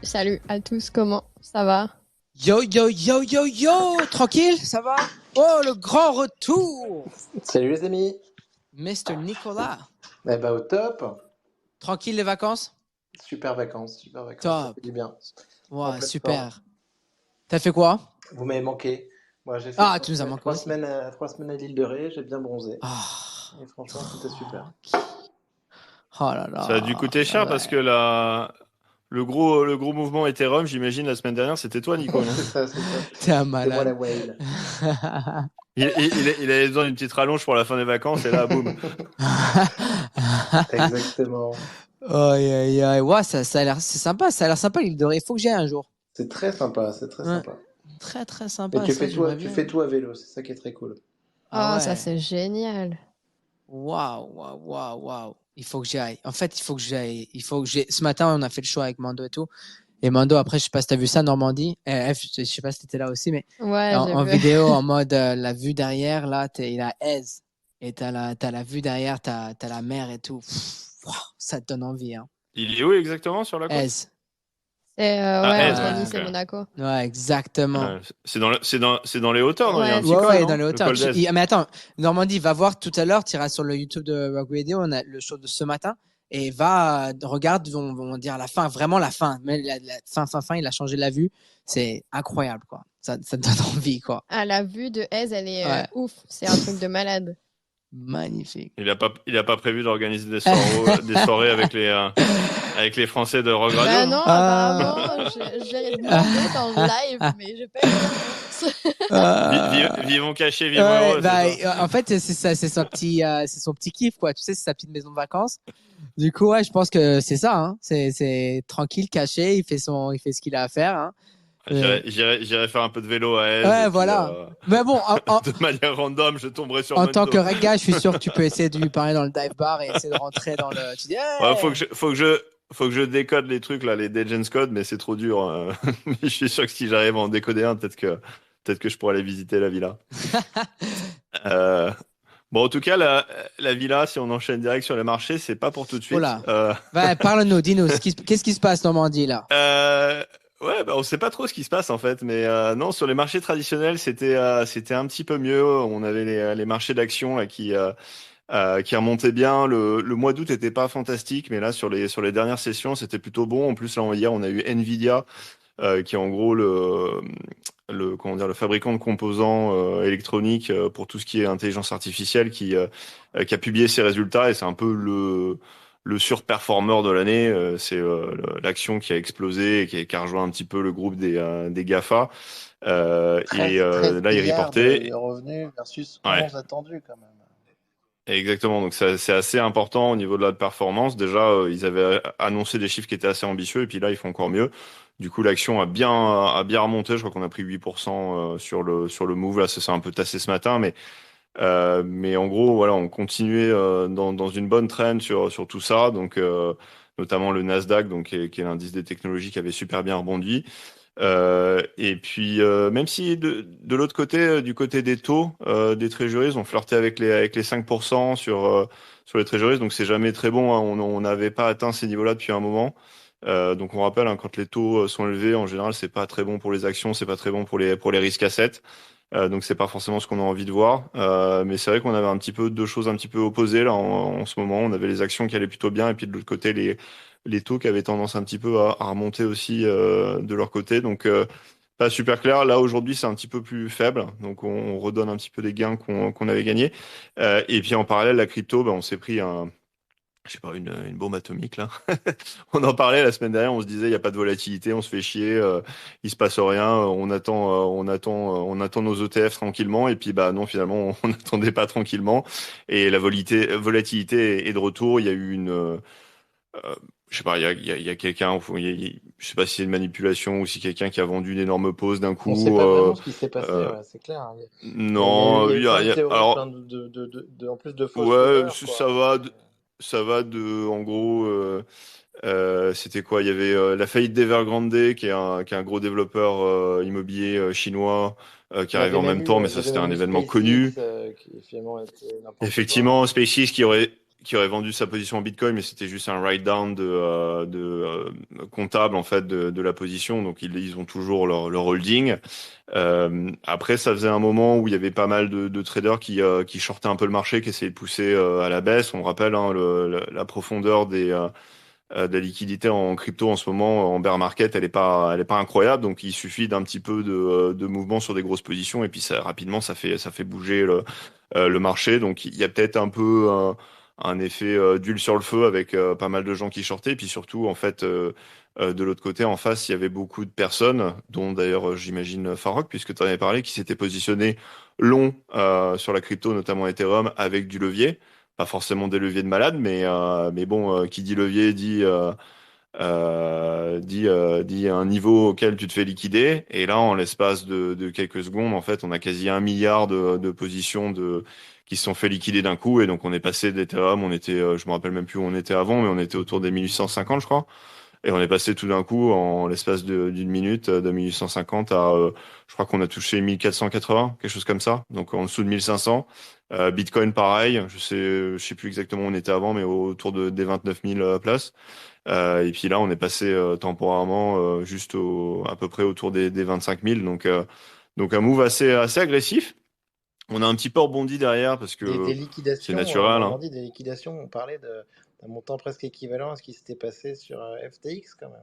Salut à tous, comment ça va? Yo, yo, yo, yo, yo, tranquille, ça va? Oh, le grand retour! Salut les amis. Mr. Nicolas. Eh ben, au top. Tranquille les vacances? Super vacances, ça Top. fait du bien. En Ouais, pleine super. forme. T'as fait quoi? Vous m'avez manqué. Moi, j'ai fait Tu nous as manqué aussi. 3 semaines à l'île de Ré, j'ai bien bronzé. Ah, Et franchement, c'était super. oh là là. Ça a dû coûter cher parce que le gros mouvement Ethereum, j'imagine, la semaine dernière, c'était toi, Nico, non? C'est ça. T'es un C'est moi malade. la whale. Il avait besoin d'une petite rallonge pour la fin des vacances et là, boum. Exactement. Aïe, ouais, ça a l'air, c'est sympa, ça a l'air sympa l'île de Ré. Il faut que j'y aille un jour. C'est très sympa, c'est très Ouais. sympa. Très, très Et sympa. tu ça, fais j'aimerais tout, tu bien. fais tout à vélo, c'est ça qui est très cool. Ah Ça ouais. c'est génial. Waouh. Il faut que j'y aille. En fait, il faut que j'aille. Ce matin, on a fait le show avec Mando et tout. Et Mando, après, je sais pas si t'as vu ça, Normandie. Je sais pas si t'étais là aussi, mais Ouais, j'ai en vu. vidéo, en mode la vue derrière, là, il a Aise. Et t'as la vue derrière, t'as la mer et tout. Waouh, ça te donne envie, hein. Il est où exactement sur la côte? Aise. C'est Aise, entre ouais, Nice et ok. Monaco. Ouais, exactement. Ouais, c'est dans les hauteurs, non? Il y a un Ouais. petit col, Ouais, non? dans les Le hauteurs. col d'Aise. Mais attends, Normandie, va voir tout à l'heure, tu iras sur le YouTube de Rock Radio, on a le show de ce matin, et regarde, on va dire la fin, vraiment la fin. Mais la fin, il a changé la vue. C'est incroyable, quoi. Ça te donne envie, quoi. La vue de Aise, elle est Ouais. ouf. C'est un truc de malade. Magnifique. Il a pas prévu d'organiser des soirées avec les Français de Rock Radio, Bah non? non, apparemment, j'ai demandé dans le live, mais j'ai pas eu de réponse. Vivons cachés, vivons Ouais, heureux, c'est ça? en fait, c'est ça, c'est son petit kiff, quoi. Tu sais, c'est sa petite maison de vacances. Du coup, ouais, je pense que c'est ça, hein. C'est tranquille, caché, il fait ce qu'il a à faire, hein. J'irai faire un peu de vélo à Aise. Ouais, Et puis, voilà. Mais bon, de manière random, je tomberai sur en tant Mendo. que reg guy, je suis sûr que tu peux essayer de lui parler dans le dive bar et essayer de rentrer dans le. Tu dis, Ouais, hey faut que je décode les trucs là, les Degens Code, mais c'est trop dur. Mais je suis sûr que si j'arrive à en décoder un, peut-être que je pourrais aller visiter la villa. Euh, Bon, en tout cas, la villa, si on enchaîne direct sur les marchés, c'est pas pour tout de suite. Oula. Parle-nous, dis-nous, qu'est-ce qui se passe, Normandie, là? Ouais, bah, on sait pas trop ce qui se passe en fait, mais non, sur les marchés traditionnels, c'était un petit peu mieux. On avait les marchés d'actions là qui remontaient bien. Le mois d'août était pas fantastique, mais là sur les dernières sessions, c'était plutôt bon. En plus, là hier, on a eu Nvidia qui est en gros le fabricant de composants électroniques pour tout ce qui est intelligence artificielle qui a publié ses résultats et c'est un peu le surperformeur de l'année. C'est l'action qui a explosé et qui a rejoint un petit peu le groupe des GAFA. 13 Là, il milliards reportait. de revenus versus Ouais. 11 attendus quand même. Exactement, donc c'est assez important au niveau de la performance. Déjà, ils avaient annoncé des chiffres qui étaient assez ambitieux, et puis là, ils font encore mieux. Du coup, l'action a bien remonté. Je crois qu'on a pris 8% sur le move. Là, ça s'est un peu tassé ce matin, mais en gros, voilà, on continuait dans une bonne trend sur tout ça. Donc, notamment le Nasdaq, donc qui est l'indice des technologies qui avait super bien rebondi. Et puis, même si de l'autre côté, du côté des taux, des treasuries, on flirtait avec les 5% sur les treasuries, donc c'est jamais très bon, hein. On n'avait pas atteint ces niveaux-là depuis un moment. Donc on rappelle, hein, quand les taux sont élevés, en général, c'est pas très bon pour les actions, c'est pas très bon pour les risques assets. Donc c'est pas forcément ce qu'on a envie de voir. Mais c'est vrai qu'on avait un petit peu deux choses un petit peu opposées là en ce moment. On avait les actions qui allaient plutôt bien et puis de l'autre côté les taux qui avaient tendance un petit peu à remonter aussi de leur côté. Donc pas super clair. Là aujourd'hui c'est un petit peu plus faible. Donc on redonne un petit peu des gains qu'on avait gagnés. Et puis en parallèle la crypto, on s'est pris je sais pas, une bombe atomique là. On en parlait la semaine dernière, on se disait il y a pas de volatilité, on se fait chier, il se passe rien, on attend nos ETF tranquillement et puis bah non finalement on n'attendait pas tranquillement et la volatilité est de retour. Il y a eu je sais pas, il y a quelqu'un, je sais pas si c'est une manipulation ou si quelqu'un qui a vendu une énorme pause d'un On ne sait coup. pas vraiment ce qui s'est passé, Euh, ouais, c'est clair, hein. non, Il y a eu plein de théories, alors plein en plus de fausses ouais, rumeurs, ça quoi. va, ça va en gros. C'était quoi? Il y avait la faillite d'Evergrande, qui est un gros développeur immobilier chinois, qui Il y arrivait avait en même même temps, eu, mais il y ça avait c'était un même eu événement SpaceX connu. qui finalement était n'importe quoi. Effectivement, SpaceX qui aurait vendu sa position en Bitcoin, mais c'était juste un write-down comptable en fait de la position. Donc ils ont toujours leur holding. Après, ça faisait un moment où il y avait pas mal de traders qui shortaient un peu le marché, qui essayaient de pousser à la baisse. On rappelle hein, la profondeur de la liquidité en crypto en ce moment en bear market, elle est pas incroyable. Donc il suffit d'un petit peu de mouvement sur des grosses positions et puis ça rapidement ça fait bouger le marché. Donc il y a peut-être un peu un effet d'huile sur le feu avec pas mal de gens qui shortaient. Et puis surtout en fait de l'autre côté en face il y avait beaucoup de personnes, dont d'ailleurs j'imagine Farok puisque tu en avais parlé, qui s'étaient positionnés long sur la crypto, notamment Ethereum, avec du levier. Pas forcément des leviers de malade, mais bon, qui dit levier dit un niveau auquel tu te fais liquider. Et là, en l'espace de quelques secondes, en fait, on a quasi 1 milliard de positions qui se sont fait liquider d'un coup. Et donc, on est passé d'Ethereum, je me rappelle même plus où on était avant, mais on était autour des 1850, je crois. Et on est passé tout d'un coup, en l'espace d'une minute, de 1850 à, je crois qu'on a touché 1480, quelque chose comme ça. Donc en dessous de 1500. Bitcoin, pareil. Je sais plus exactement où on était avant, mais autour des 29 000 places. Et puis là, on est passé temporairement juste à peu près autour des 25 000. Donc un move assez agressif. On a un petit peu rebondi derrière parce Des que c'est liquidations, naturel, hein. Normandie, des liquidations, on parlait d'un montant presque équivalent à ce qui s'était passé sur FTX quand même.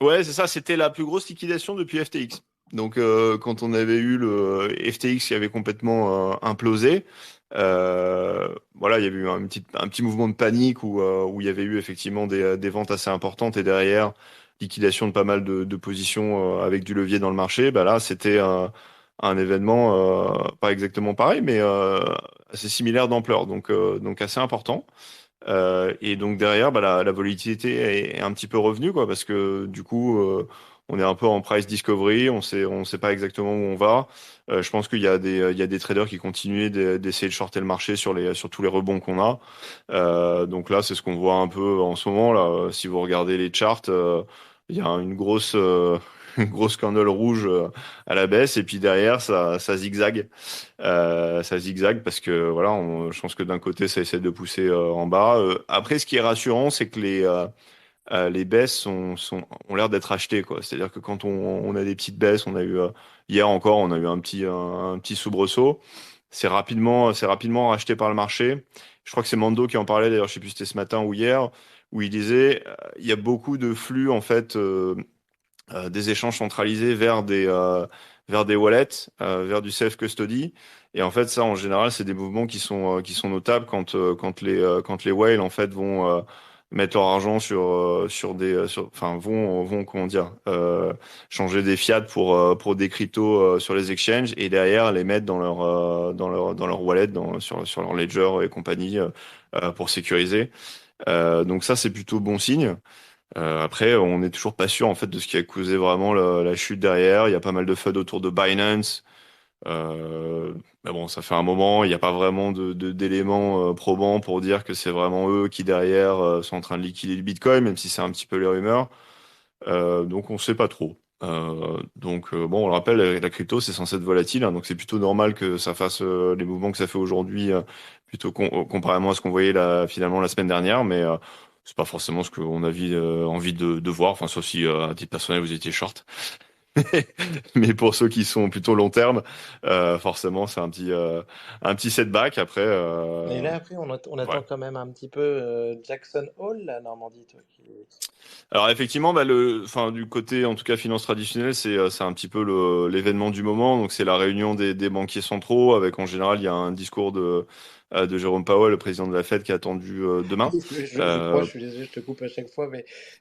Ouais, c'est ça, c'était la plus grosse liquidation depuis FTX. Donc, quand on avait eu le FTX qui avait complètement implosé, voilà, il y avait eu un petit mouvement de panique où il y avait eu effectivement des ventes assez importantes et derrière, liquidation de pas mal de positions avec du levier dans le marché. Bah là, c'était un événement pas exactement pareil, mais assez similaire d'ampleur, donc assez important. Et donc derrière, bah, la volatilité est un petit peu revenue, quoi, parce que du coup, on est un peu en price discovery, on sait pas exactement où on va. Je pense qu'il y a des traders qui continuent d'essayer de shorter le marché sur tous les rebonds qu'on a. Donc là, c'est ce qu'on voit un peu en ce moment là. Si vous regardez les charts, il y a une grosse une grosse candle rouge à la baisse, et puis derrière, ça zigzague. Ça zigzague parce que voilà, je pense que d'un côté ça essaie de pousser en bas. Après, ce qui est rassurant, c'est que les baisses ont l'air d'être achetées, quoi. C'est-à-dire que quand on a des petites baisses, on a eu hier encore, on a eu un petit soubresaut. C'est rapidement racheté par le marché. Je crois que c'est Mando qui en parlait d'ailleurs, je sais plus si c'était ce matin ou hier, où il disait il y a beaucoup de flux en fait. Des échanges centralisés vers des wallets, vers du self-custody. Et en fait, ça, en général, c'est des mouvements qui sont notables quand les whales, en fait, vont mettre leur argent enfin, vont, comment dire, changer des fiat pour des cryptos sur les exchanges et derrière les mettre dans leur wallet, sur leur ledger et compagnie, pour sécuriser. Donc ça, c'est plutôt bon signe. Après, on n'est toujours pas sûr en fait de ce qui a causé vraiment la chute derrière. Il y a pas mal de FUD autour de Binance. Mais bon, ça fait un moment, il n'y a pas vraiment d'éléments probants pour dire que c'est vraiment eux qui derrière sont en train de liquider le Bitcoin, même si c'est un petit peu les rumeurs. Donc on ne sait pas trop. Bon, on le rappelle, la crypto c'est censé être volatile, hein, donc c'est plutôt normal que ça fasse les mouvements que ça fait aujourd'hui, plutôt comparément à ce qu'on voyait finalement la semaine dernière, mais c'est pas forcément ce qu'on a envie de voir, enfin sauf si à titre personnel vous étiez short. Mais pour ceux qui sont plutôt long terme, forcément c'est un petit setback. Après, Mais là, après, on attend ouais. quand même un petit peu Jackson Hole, la Normandie, toi. Alors effectivement, bah, enfin du côté en tout cas finance traditionnelle, c'est un petit peu l'événement du moment. Donc c'est la réunion des banquiers centraux avec en général il y a un discours de Jérôme Powell, le président de la Fed, qui est attendu demain. Je crois, je suis désolé, je te coupe à chaque fois,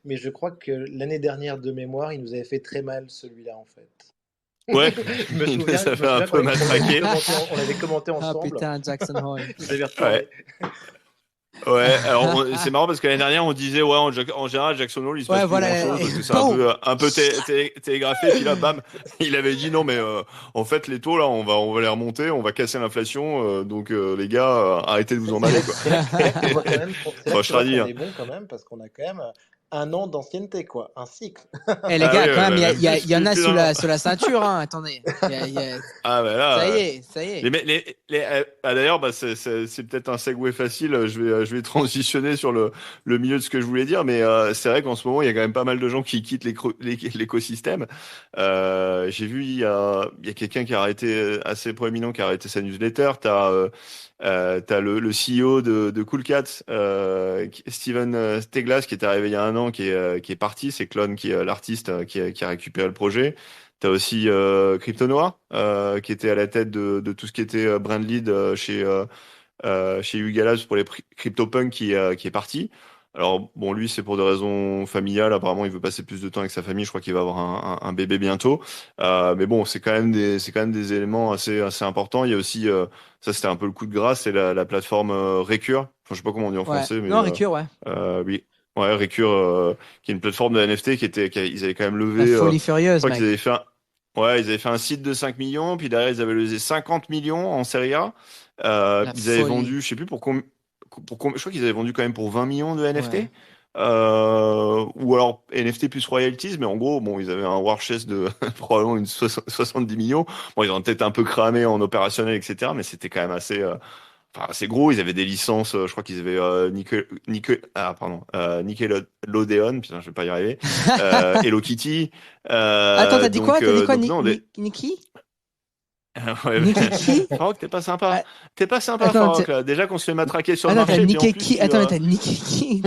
mais je crois que l'année dernière, de mémoire, il nous avait fait très mal, celui-là, en fait. Ouais, Je me il souviens, nous a fait un peu matraquer. on l'avait commenté Ah ensemble. putain, Jackson Hole. Je vous avais reparlé. Ouais, alors c'est marrant parce que l'année dernière on disait ouais en général Jackson Hole il se passe plus voilà. grand chose parce que c'est un peu télégraphé, puis là bam il avait dit non mais en fait les taux là on va les remonter, on va casser l'inflation, donc les gars arrêtez de vous emballer quoi. C'est là que tu vois quand même, Enfin, je qu'on traduis, hein. est bon quand même, parce qu'on a quand même un an d'ancienneté, quoi, un cycle. Eh les Ah gars, oui, quand même, ouais, même plus, il y en a plus sous d'un an. la ceinture, hein. Attendez. Ah bah Ça y là, est, ça y est. d'ailleurs, bah, c'est peut-être un segue facile. Je vais transitionner sur le milieu de ce que je voulais dire, mais c'est vrai qu'en ce moment, il y a quand même pas mal de gens qui quittent l'écosystème. J'ai vu, il y a quelqu'un qui a arrêté, assez proéminent, qui a arrêté sa newsletter. T'as le CEO de Cool Cats, Steven Steglas, qui est arrivé il y a un an, qui est parti. C'est Clone, qui est l'artiste qui a récupéré le projet. T'as aussi Crypto Noir, qui était à la tête de tout ce qui était brand lead chez Yuga Labs pour les CryptoPunk, qui est parti. Alors bon, lui c'est pour des raisons familiales. Apparemment, il veut passer plus de temps avec sa famille. Je crois qu'il va avoir un bébé bientôt. Mais bon, c'est quand même des éléments assez importants. Il y a aussi ça, c'était un peu le coup de grâce, c'est la plateforme Recure. Enfin, je sais pas comment on dit en Ouais. français, mais Non, Récure, ouais. oui. Ouais, Recure, qui est une plateforme de NFT ils avaient quand même La levé, folie je furieuse, crois qu'ils mec. avaient fait ouais, ils avaient fait un site de 5 millions, puis derrière, ils avaient levé 50 millions en série A. La Ils avaient folie. vendu, je sais plus je crois qu'ils avaient vendu quand même pour 20 millions de Ouais. NFT. Ou alors NFT plus royalties, mais en gros, bon, ils avaient un war chest de probablement 70 millions. Bon, ils ont peut-être un peu cramé en opérationnel, etc., mais c'était quand même assez gros. Ils avaient des licences, je crois qu'ils avaient Nickelodeon, putain, je vais pas y arriver, Hello Kitty. Attends, t'as dit quoi? T'as dit quoi? Donc non, Niki? ouais, Nikiki? Farok, t'es pas sympa. Ah, T'es pas sympa, Attends, Farok, là. Déjà qu'on se fait matraquer sur le attends, t'as marché, puis en plus, Nikeki. Attends, mais t'as Nikiki?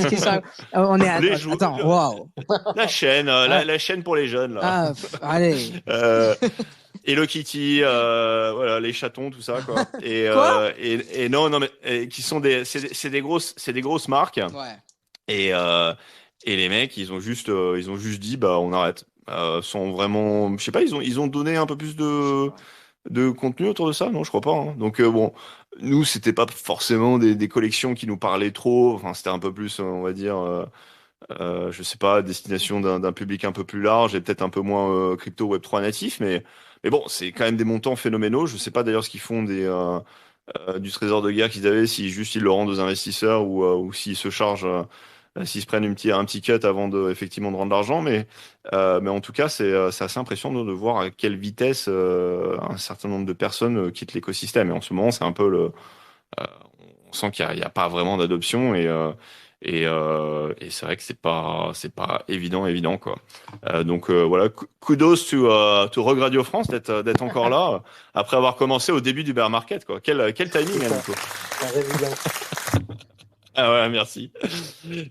On est les jou- attends, waouh. la chaîne, Ah, la chaîne pour les jeunes, là. allez. Euh, Hello Kitty, voilà, les chatons, tout ça, quoi. Quoi? Et non, non, mais qui sont c'est des grosses marques. Ouais. Et, euh, et les mecs, ils ont juste dit, bah, on arrête. Sans vraiment, je sais pas, ils ont donné un peu plus de contenu autour de ça, non, je crois pas, hein. Donc bon, nous, c'était pas forcément des collections qui nous parlaient trop. Enfin, c'était un peu plus, on va dire, je sais pas, destination d'un public un peu plus large et peut-être un peu moins crypto Web3 natif, mais bon, c'est quand même des montants phénoménaux. Je sais pas d'ailleurs ce qu'ils font du trésor de guerre qu'ils avaient, si juste ils le rendent aux investisseurs ou s'ils se chargent, s'ils se prennent un petit cut avant effectivement de rendre l'argent. Mais en tout cas, c'est assez impressionnant de voir à quelle vitesse un certain nombre de personnes quittent l'écosystème. Et en ce moment, c'est un peu euh, on sent qu'il y a pas vraiment d'adoption et c'est vrai que c'est pas évident quoi. Donc voilà, kudos to Rogue Radio France d'être encore là après avoir commencé au début du bear market quoi. Quel timing C'est hein, ça, Nico. la résilience. Ah ouais, merci.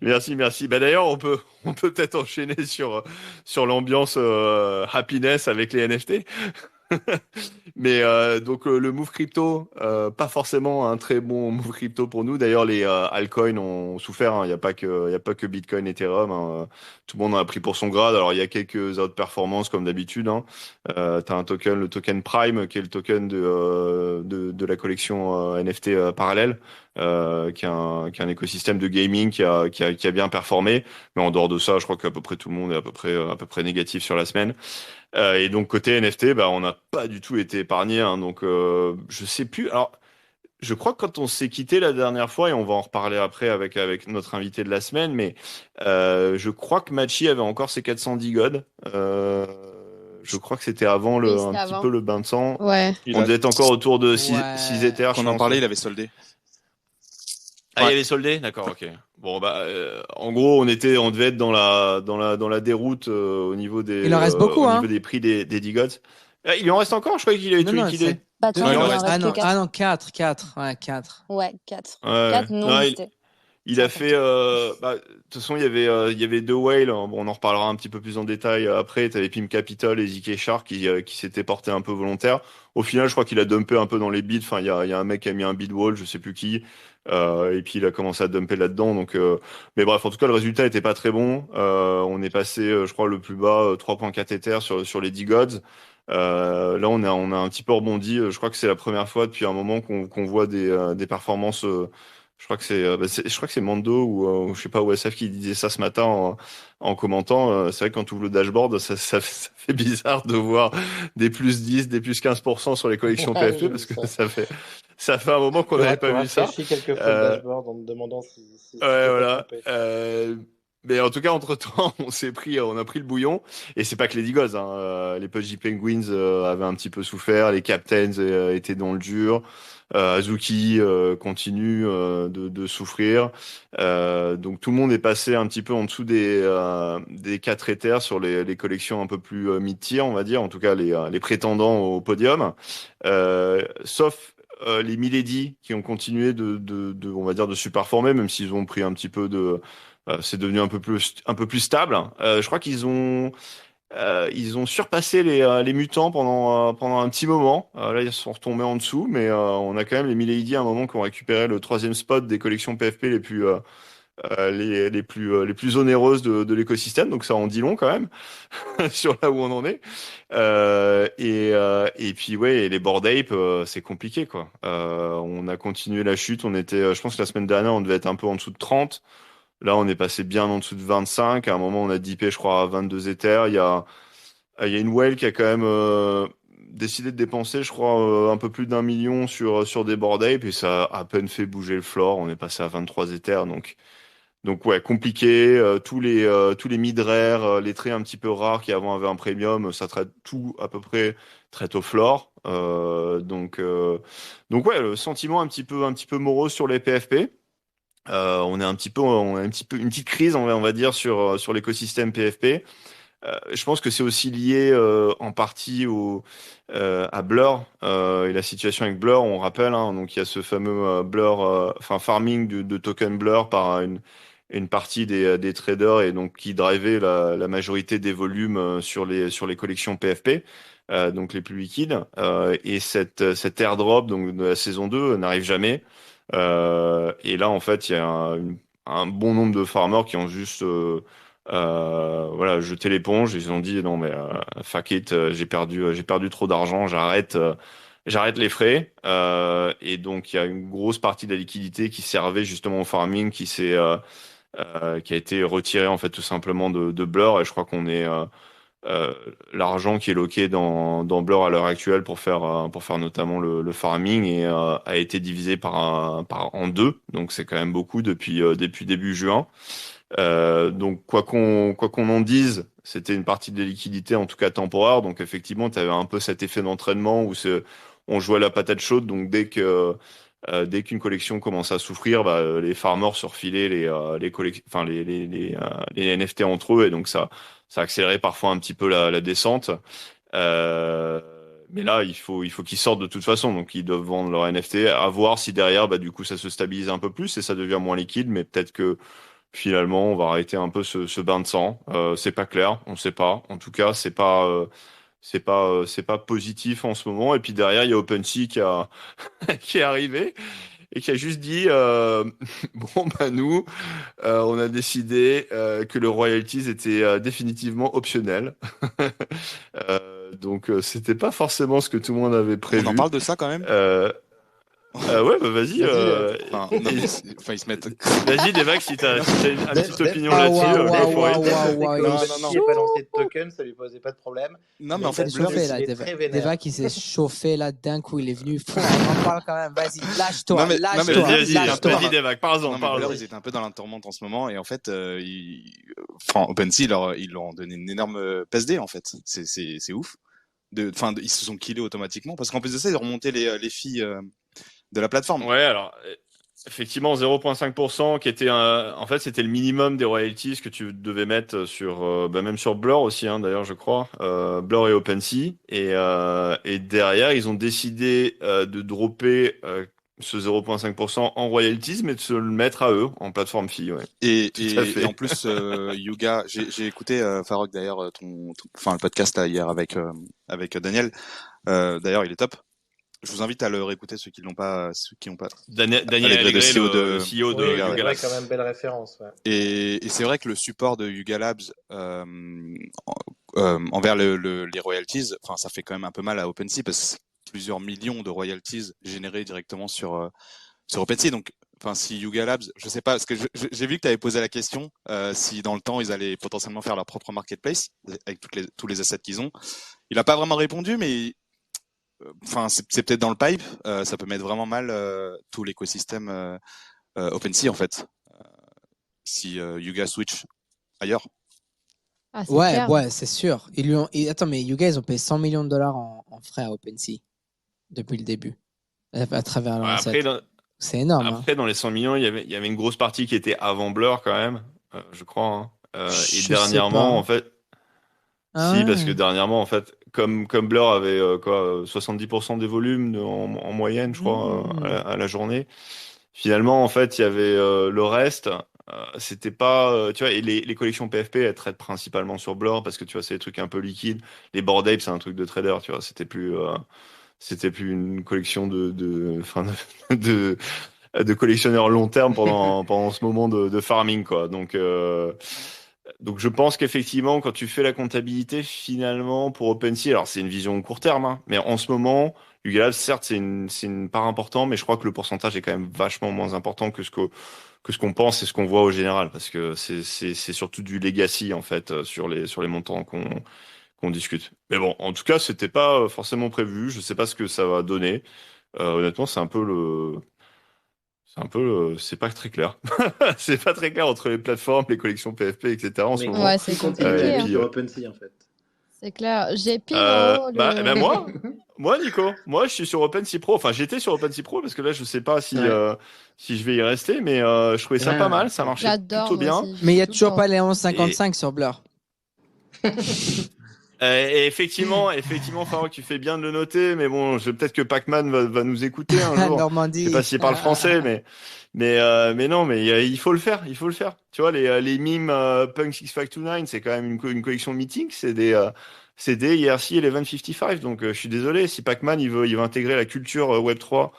Merci. Bah d'ailleurs, on peut peut-être enchaîner sur l'ambiance happiness avec les NFT. Mais donc le move crypto, pas forcément un très bon move crypto pour nous. D'ailleurs, les altcoins ont souffert, hein. Il y a pas que Bitcoin, Ethereum, hein. Tout le monde en a pris pour son grade. Alors il y a quelques autres performances comme d'habitude, hein. T'as le token Prime, qui est le token de la collection NFT parallèle, qui est un écosystème de gaming qui a bien performé. Mais en dehors de ça, je crois qu'à peu près tout le monde est à peu près négatif sur la semaine. Et donc côté NFT, bah on n'a pas du tout été épargné, hein. Donc je sais plus. Alors je crois que quand on s'est quitté la dernière fois, et on va en reparler après avec notre invité de la semaine, mais je crois que Machi avait encore ses 410 gods. Je crois que c'était avant Oui, un c'était petit avant. peu le bain de sang. Ouais. On devait être encore autour de 6 Ouais. Ethers, je Qu'on en pense. parlait, il avait soldé. Ah, il y Ouais. avait soldé? D'accord, ok. Bon, bah, en gros, on devait être dans la déroute Il en reste beaucoup, au hein? niveau des prix des Digots. Ah, il en reste encore? Je croyais qu'il avait Non, tout non, liquidé. Bah, deux. attends, Non, il il en en reste. reste Ah que non, 4. non, 4. Ouais, 4. Ouais, 4. Ouais. 4 non Non, listés. il a Sans fait. compter. Bah, de toute façon, il y avait deux whales, hein. Bon, on en reparlera un petit peu plus en détail après. T'avais Pim Capital et ZK Shark qui s'étaient portés un peu volontaires. Au final, je crois qu'il a dumpé un peu dans les bids. Enfin, il y a un mec qui a mis un bid wall, je sais plus qui. Et puis il a commencé à dumper là-dedans. Donc, mais bref, en tout cas, le résultat était pas très bon. On est passé, je crois, le plus bas, 3.4 Ether sur les 10 gods. Là, on a un petit peu rebondi. Je crois que c'est la première fois depuis un moment qu'on voit des performances. Je crois que je crois que c'est Mando ou je sais pas OSF qui disait ça ce matin en commentant. C'est vrai que quand tu ouvres le dashboard, ça fait bizarre de voir des plus 10, des plus 15% sur les collections Ouais, PFP j'ai parce vu que ça. ça fait un moment qu'on Tu n'avait pas vu ça. rafraîchis quelques fois le Euh, dashboard en te demandant si Ouais, t'es pas voilà. trompé. Mais en tout cas, entre-temps, on a pris le bouillon. Et c'est pas que les Eagles, hein. Les Pudgy Penguins avaient un petit peu souffert. Les Captains étaient dans le dur. Azuki continue de souffrir. Donc tout le monde est passé un petit peu en dessous des 4 éthers sur les collections un peu plus mid-tier, on va dire. En tout cas, les prétendants au podium. Sauf les Milady qui ont continué on va dire, de surperformer, même s'ils ont pris un petit peu c'est devenu un peu plus stable. Je crois ils ont surpassé les mutants pendant un petit moment. Là, ils sont retombés en dessous, mais on a quand même les Milady à un moment qui ont récupéré le 3e spot des collections PFP les plus onéreuses de l'écosystème. Donc ça en dit long quand même sur là où on en est. Et puis ouais, et les Bored Ape, c'est compliqué quoi. On a continué la chute. On était, je pense que la semaine dernière, on devait être un peu en dessous de 30. Là, on est passé bien en dessous de 25. À un moment, on a dippé, je crois, à 22 Ethers. Il y a une whale qui a quand même décidé de dépenser, je crois, un peu plus d'1 million sur des Bored Ape et ça a à peine fait bouger le floor. On est passé à 23 Ethers. Donc ouais, compliqué. Tous les mid-rares, les traits un petit peu rares qui avant avaient un premium, ça traite tout à peu près traite au floor. Donc ouais, le sentiment un petit peu morose sur les PFP. On a un petit peu une petite crise, on va dire, sur l'écosystème PFP. Je pense que c'est aussi lié en partie à Blur et la situation avec Blur. On rappelle, hein, donc il y a ce fameux Blur, enfin farming de token Blur par une partie des traders et donc qui drivait la majorité des volumes sur les collections PFP. Donc les plus liquides et cet airdrop donc de la saison 2 n'arrive jamais. Et là, en fait, il y a un bon nombre de farmers qui ont juste voilà, jeté l'éponge. Ils ont dit non, mais fuck it, j'ai perdu trop d'argent, j'arrête les frais. Et donc, il y a une grosse partie de la liquidité qui servait justement au farming qui a été retirée en fait tout simplement de Blur. Et je crois qu'on est euh, l'argent qui est loqué dans Blur à l'heure actuelle pour faire notamment le farming et a été divisé en deux. Donc c'est quand même beaucoup depuis début juin. Donc quoi qu'on en dise, c'était une partie de la liquidité en tout cas temporaire. Donc effectivement, tu avais un peu cet effet d'entraînement où on jouait à la patate chaude. Donc dès qu'une collection commence à souffrir, bah, les farmers se refilaient enfin les NFT entre eux et donc ça accélérait parfois un petit peu la descente. Euh, mais là, il faut qu'ils sortent de toute façon, donc ils doivent vendre leur NFT. À voir si derrière, bah, du coup, ça se stabilise un peu plus et ça devient moins liquide, mais peut-être que finalement, on va arrêter un peu ce bain de sang. C'est pas clair, on sait pas. En tout cas, c'est pas positif en ce moment. Et puis derrière, il y a OpenSea qui est arrivé et qui a juste dit bon bah nous on a décidé que le royalties était définitivement optionnel. Donc c'était pas forcément ce que tout le monde avait On en prévu. parle de ça quand même? Ouais bah vas-y. Enfin, non, mais ils se mettent. Vas-y Devax si t'as une petite opinion Ah, là-dessus. waouh, go waouh, for it. waouh, waouh, waouh, Non, il est non, non. il n'a pas lancé de token, ça lui posait pas de problème. Non, mais Mais en fait, il a Blur, chauffé il là, est Deva. très vénère. Deva qui s'est chauffé là d'un coup, il est venu fort. On en parle quand même. Vas-y, lâche-toi, Non, mais lâche-toi, Vas-y lâche-toi. vas-y Devax, parle-en, non, mais Blur, parle-en. ils étaient un peu dans la tourmente en ce moment et en fait, enfin, OpenSea, ils leur ont donné une énorme PSD en fait. C'est ouf. Enfin, ils se sont killés automatiquement parce qu'en plus de ça, ils ont remonté les filles de la plateforme. Ouais, alors effectivement 0,5% qui était en fait c'était le minimum des royalties que tu devais mettre sur bah, même sur Blur aussi hein, d'ailleurs je crois Blur et OpenSea et derrière ils ont décidé de dropper ce 0,5% en royalties mais de se le mettre à eux en plateforme fee ouais. Tout à fait. Et en plus, Yuga, j'ai écouté Farok d'ailleurs enfin le podcast là hier avec Daniel. D'ailleurs, il est top. Je vous invite à le réécouter ceux qui ont pas. Daniel Allegret, Allegret, CEO le CEO de Oui, Yuga, c'est Yuga vrai, Labs. quand même, belle référence. Ouais. Et c'est vrai que le support de Yuga Labs envers les royalties, enfin ça fait quand même un peu mal à OpenSea parce que c'est plusieurs millions de royalties générées directement sur OpenSea. Donc, enfin si Yuga Labs, je sais pas, parce que j'ai vu que tu avais posé la question si dans le temps ils allaient potentiellement faire leur propre marketplace avec tous les assets qu'ils ont. Il a pas vraiment répondu, mais enfin c'est peut-être dans le pipe. Ça peut mettre vraiment mal tout l'écosystème OpenSea en fait. Si Yuga switch ailleurs. Ah, c'est Ouais, clair. ouais, c'est sûr. Attends, mais Yuga, ils ont payé 100 millions de dollars en frais à OpenSea depuis le début, à travers leur Ouais, asset. Après, dans, C'est énorme, hein. après, dans les 100 millions, il y avait une grosse partie qui était avant Blur quand même, je crois, hein. Et Je sais dernièrement, pas. en fait, Ah si, parce que ouais. dernièrement, en fait, comme Blur avait 70% des volumes en moyenne, je crois, à la journée, finalement, en fait, il y avait le reste. C'était pas, tu vois, et les collections PFP, elles traitent principalement sur Blur parce que tu vois, c'est des trucs un peu liquides. Les Bored Apes, c'est un truc de trader, tu vois, c'était plus une collection enfin, de collectionneurs long terme pendant ce moment de farming, quoi. Donc je pense qu'effectivement, quand tu fais la comptabilité, finalement, pour OpenSea, alors c'est une vision court terme, hein, mais en ce moment, Yuga Labs, certes, c'est une part importante, mais je crois que le pourcentage est quand même vachement moins important que ce qu'on pense et ce qu'on voit au général, parce que c'est surtout du legacy, en fait, sur les montants qu'on discute. Mais bon, en tout cas, c'était pas forcément prévu. Je sais pas ce que ça va donner. Honnêtement, c'est pas très clair. C'est pas très clair entre les plateformes, les collections PFP, etc. en ce Mais moment. Ouais, qui c'est continue à Et compliqué, vivre hein. puis, sur OpenSea, en fait? C'est clair. J'ai ping en haut bah le. moi, Nico, moi, je suis sur OpenSea Pro. Enfin, j'étais sur OpenSea Pro parce que là, je sais pas si Ouais. si je vais y rester, mais je trouvais ça pas Ah, mal. Ça ok. marchait J'adore, plutôt moi bien. aussi. J'y Mais il y suis a tout le toujours temps. pas les Et, 11,55 sur Blur. et effectivement, Farok, tu fais bien de le noter. Mais bon, peut-être que Pac-Man va nous écouter un jour. Je sais pas Normandie. s'il parle français, mais non, mais il faut le faire, il faut le faire. Tu vois, les mimes Punk 6529, c'est quand même une collection mythique. C'est des IRC 1155. Donc, je suis désolé, si Pac-Man il veut intégrer la culture Web3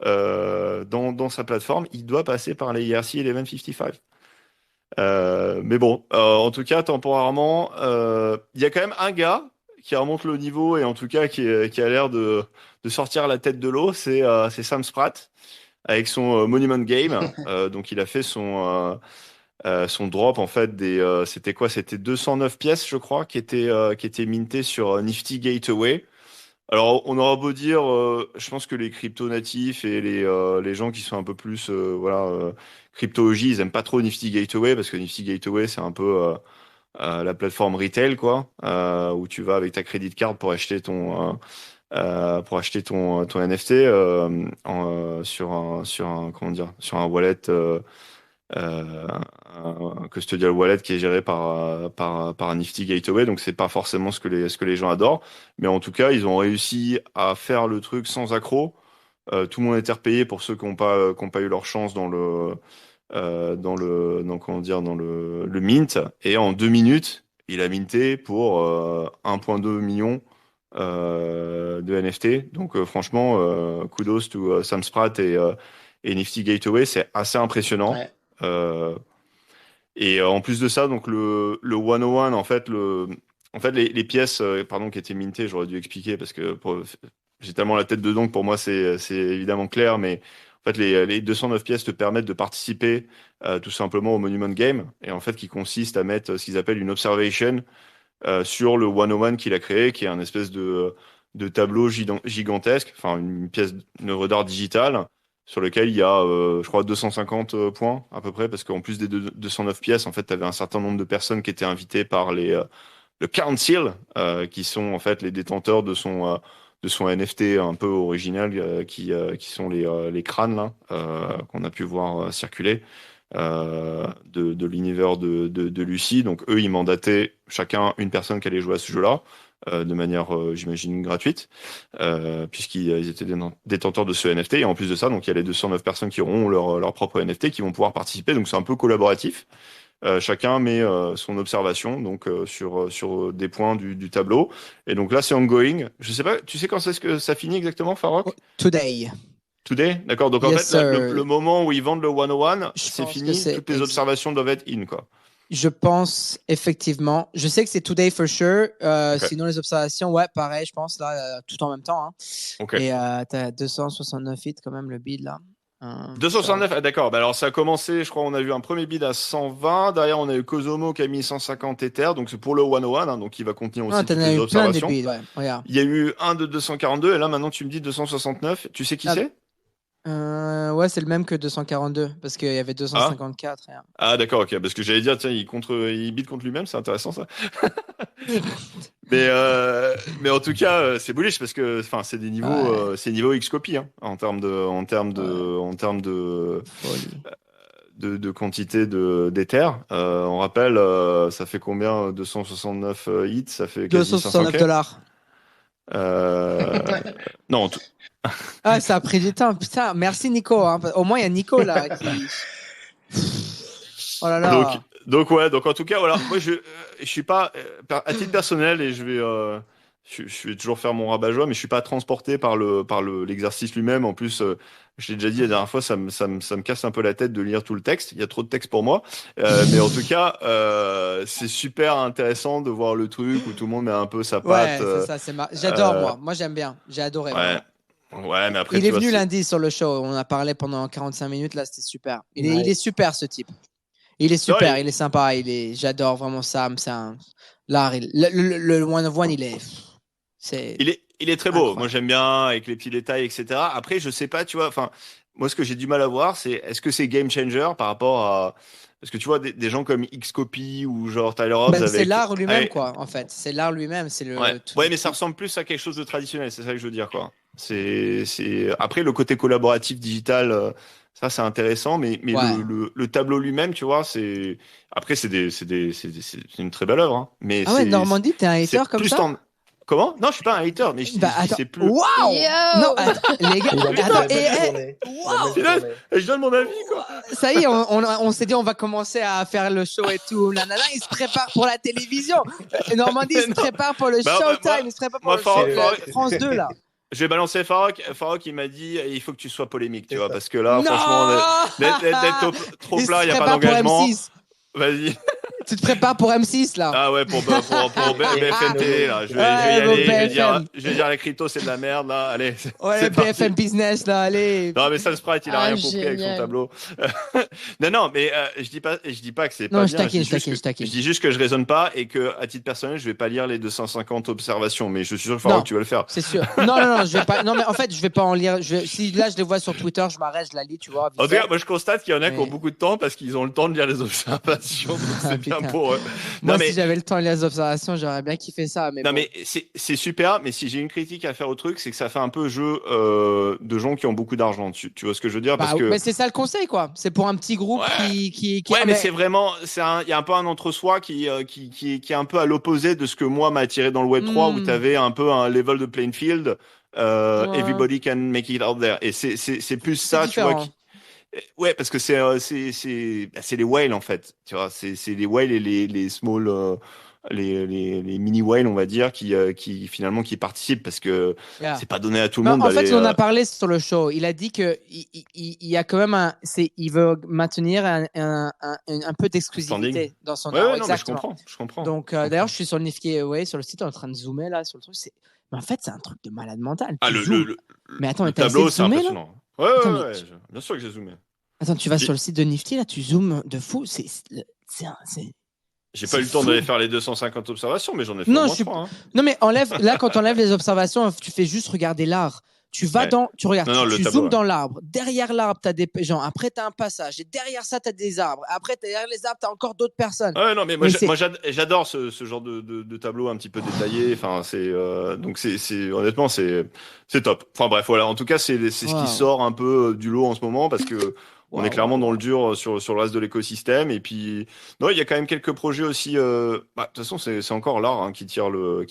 dans sa plateforme, il doit passer par les IRC 1155. Mais bon, en tout cas, temporairement, il y a quand même un gars qui remonte le niveau et en tout cas qui a l'air de sortir la tête de l'eau, c'est Sam Spratt avec son Monument Game. Donc il a fait son drop en fait c'était quoi? C'était 209 pièces je crois qui étaient mintées sur Nifty Gateway. Alors on aura beau dire, je pense que les crypto natifs et les gens qui sont un peu plus voilà crypto OG, ils aiment pas trop Nifty Gateway parce que Nifty Gateway c'est un peu la plateforme retail quoi, où tu vas avec ta credit card pour acheter ton NFT sur un comment dire sur un wallet euh, un custodial wallet qui est géré par Nifty Gateway, donc c'est pas forcément ce que les gens adorent, mais en tout cas ils ont réussi à faire le truc sans accroc. Tout le monde était repayé pour ceux qui ont pas eu leur chance comment dire dans le mint, et en 2 minutes il a minté pour 1,2 million de NFT. Donc franchement, kudos to Sam Spratt et Nifty Gateway, c'est assez impressionnant. Ouais. Euh, et en plus de ça, donc le 101, en fait les pièces pardon, qui étaient mintées, j'aurais dû expliquer parce que j'ai tellement la tête dedans que pour moi c'est évidemment clair, mais en fait les 209 pièces te permettent de participer tout simplement au Monument Game, et en fait qui consiste à mettre ce qu'ils appellent une observation sur le 101 qu'il a créé, qui est un espèce de tableau gigantesque, enfin une œuvre d'art digitale, sur lequel il y a, je crois, 250 points à peu près, parce qu'en plus des 209 pièces, en fait, tu avais un certain nombre de personnes qui étaient invitées par le Council, qui sont en fait les détenteurs de son NFT un peu original, qui sont les crânes là, qu'on a pu voir circuler de l'univers de Lucie. Donc eux, ils mandataient chacun une personne qui allait jouer à ce jeu-là, de manière, j'imagine, gratuite, puisqu'ils étaient détenteurs de ce NFT. Et en plus de ça, donc il y a les 209 personnes qui auront leur propre NFT qui vont pouvoir participer. Donc c'est un peu collaboratif. Chacun met son observation donc sur des points du tableau. Et donc là, c'est ongoing. Je sais pas, tu sais quand c'est que ça finit exactement, Farok? Today. Today? D'accord. Donc en Yes, fait, le, sir. le moment où ils vendent le 101, Je c'est pense que fini. c'est Toutes les observations doivent être in, quoi. Je pense effectivement. Je sais que c'est today for sure. Ok. Sinon, les observations, ouais, pareil, je pense, là, tout en même temps, hein. Ok. Et t'as 269 hits quand même, le bid, là. Ça- 269, ah, d'accord. Bah alors ça a commencé, je crois, on a vu un premier bid à 120. Derrière, on a eu Kozomo qui a mis 150 Ether. Donc c'est pour le 101, hein, donc il va contenir Non, aussi t'en toutes as les eu plein des observations. bids, ouais. Regarde. Il y a eu un de 242 et là maintenant tu me dis 269. Tu sais qui Ah, c'est? Ouais, c'est le même que 242, parce qu'il y avait Ah, 254. d'accord, ok. Parce que j'allais dire, tiens, il bide contre lui-même, c'est intéressant ça. Mais en tout cas, c'est bullish parce que, enfin, Ouais, c'est niveau X copy hein, ouais, en termes folie. de quantité d'Ether. On rappelle, ça fait combien? 269 hits, ça fait quasi 500K. 269 $. Euh, non, Ah, ça a pris du temps. Putain, merci Nico. Hein. Au moins, il y a Nico là qui. Oh là donc, là. donc en tout cas, voilà. Moi, je suis pas, à titre personnel, et je vais toujours faire mon rabat-joie, mais je suis pas transporté l'exercice lui-même. En plus, je l'ai déjà dit la dernière fois, ça me casse un peu la tête de lire tout le texte. Il y a trop de texte pour moi. Mais en tout cas, c'est super intéressant de voir le truc où tout le monde met un peu sa patte. Ouais, c'est ça. J'adore, Euh, moi. Moi, j'aime bien. J'ai adoré, ouais, vraiment. ouais, mais après, Il tu est vois, venu lundi sur le show. On a parlé pendant 45 minutes. Là, c'était super. Il est Nice. super, ce type. Il est c'est vrai, super. Il est sympa. J'adore vraiment Sam. L'art. Le one of one, c'est il est très beau. Moi, incroyable. j'aime bien avec les petits détails, etc. Après, je sais pas, tu vois, enfin, moi, ce que j'ai du mal à voir, c'est est-ce que c'est game changer par rapport à. Parce que tu vois, des gens comme Xcopy ou genre Tyler Hobbs Ben, c'est avec. l'art lui-même, quoi, en fait. C'est l'art lui-même. C'est Ouais, le ouais, mais ça ressemble plus à quelque chose de traditionnel, c'est ça que je veux dire, quoi. Après le côté collaboratif digital, ça c'est intéressant, mais Ouais. le tableau lui-même, tu vois, après c'est une très belle œuvre, hein. Mais Ah ouais, Normandie, t'es un hater c'est comme plus ça? en. Comment? Non, je suis pas un hater, mais Bah, je dis attends. c'est plus. Waouh! Non, Yo! attends, les gars, Il a, il attends, a mal tourné. Il a mal waouh! Finesse, tourné. je donne mon avis, quoi. Ça y est, on s'est dit, on va commencer à faire le show et tout. Nanana, il se prépare pour la télévision. Normandie, il se Non. prépare pour le Bah, Showtime, il se prépare pour moi, le show C'est de le... France 2, là. je vais balancer Farok. Farok, il m'a dit, il faut que tu sois polémique, tu C'est vois, ça. parce que là, franchement, Non! d'être trop Il se plat, il n'y a pas prépare pour d'engagement. M6. Vas-y. Tu te prépares pour M6, là. Ah ouais, pour BFM TV, là. Je vais y Ouais, vos aller, BFM. je vais dire la crypto, c'est de la merde, là. Allez, Ouais, c'est parti. BFM Business, là, allez. Non, mais ça, le Sprite, il a Ah, rien compris avec son génial. tableau. Non, non, mais je dis pas que c'est Non, pas je bien. taquine, je taquine, je Je taquine. dis juste que je raisonne pas et que, à titre personnel, je vais pas lire les 250 observations. Mais je suis sûr, Farok, Non, tu vas le faire. c'est sûr. Non, je vais pas. Non, mais en fait, je vais pas en lire. Si là, je les vois sur Twitter, je m'arrête, je la lis, tu vois, En vite tout cas, fait. moi, je constate qu'il y en a qui ont Mais beaucoup de temps parce qu'ils ont le temps de lire les observations. Donc, ah, c'est bien putain. pour eux. Non, Moi, si mais j'avais le temps de lire les observations, j'aurais bien kiffé ça. Mais Non bon. mais c'est super, mais si j'ai une critique à faire au truc, c'est que ça fait un peu jeu de gens qui ont beaucoup d'argent. Tu vois ce que je veux dire? Parce Bah, que mais c'est ça le conseil, quoi. C'est pour un petit groupe ouais, qui... ouais, Ah, mais mais... c'est vraiment, il y a un peu un entre-soi qui est un peu à l'opposé de ce que moi m'a attiré dans le Web 3 où tu Hmm, avais un peu un level de playing field, ouais. everybody can make it out there. Et c'est plus C'est ça, tu vois. différent. Ouais, parce que c'est les whales en fait. Tu vois, c'est les whales et les small. Les mini whales on va dire qui finalement qui participent parce que Yeah. c'est pas donné à tout le Ben, monde en fait, d'aller il en a parlé sur le show. Il a dit que il y a quand même il veut maintenir un peu standing. d'exclusivité dans son Ouais art. ouais non mais Exactement. je comprends Donc, je d'ailleurs, comprends. je suis sur le Nifty Away, sur le site, on est en train de zoomer là sur le truc. Mais en fait, c'est un truc de malade mental. Ah Tu zoomes. Mais attends, mais le t'as essayé tableau de c'est zoomer là? impressionnant. Ouais Attends, ouais, ouais, bien sûr que j'ai zoomé. attends, tu vas sur J'ai le site de Nifty là, tu zoomes de fou. j'ai pas C'est eu le temps fou. d'aller faire les 250 observations mais j'en ai fait au Non, moins 3 hein. non, mais là, quand on enlève les observations, tu fais juste regarder l'art. Tu vas Ouais. tu regardes, Non non le tu tableau zoomes ouais. dans l'arbre. Derrière l'arbre, t'as des gens. Après, t'as un passage. Et derrière ça, t'as des arbres. Après, derrière les arbres, t'as encore d'autres personnes. Ouais, non, mais Mais c'est, j'adore ce genre de tableau un petit peu détaillé. Enfin, donc honnêtement, c'est top. Enfin bref, voilà. En tout cas, c'est ce qui waouh, sort un peu du lot en ce moment parce que on est waouh, waouh, clairement dans le waouh. dur sur le reste de l'écosystème. Et puis, non, il y a quand même quelques projets aussi. De toute façon, c'est encore l'art hein, qui tire le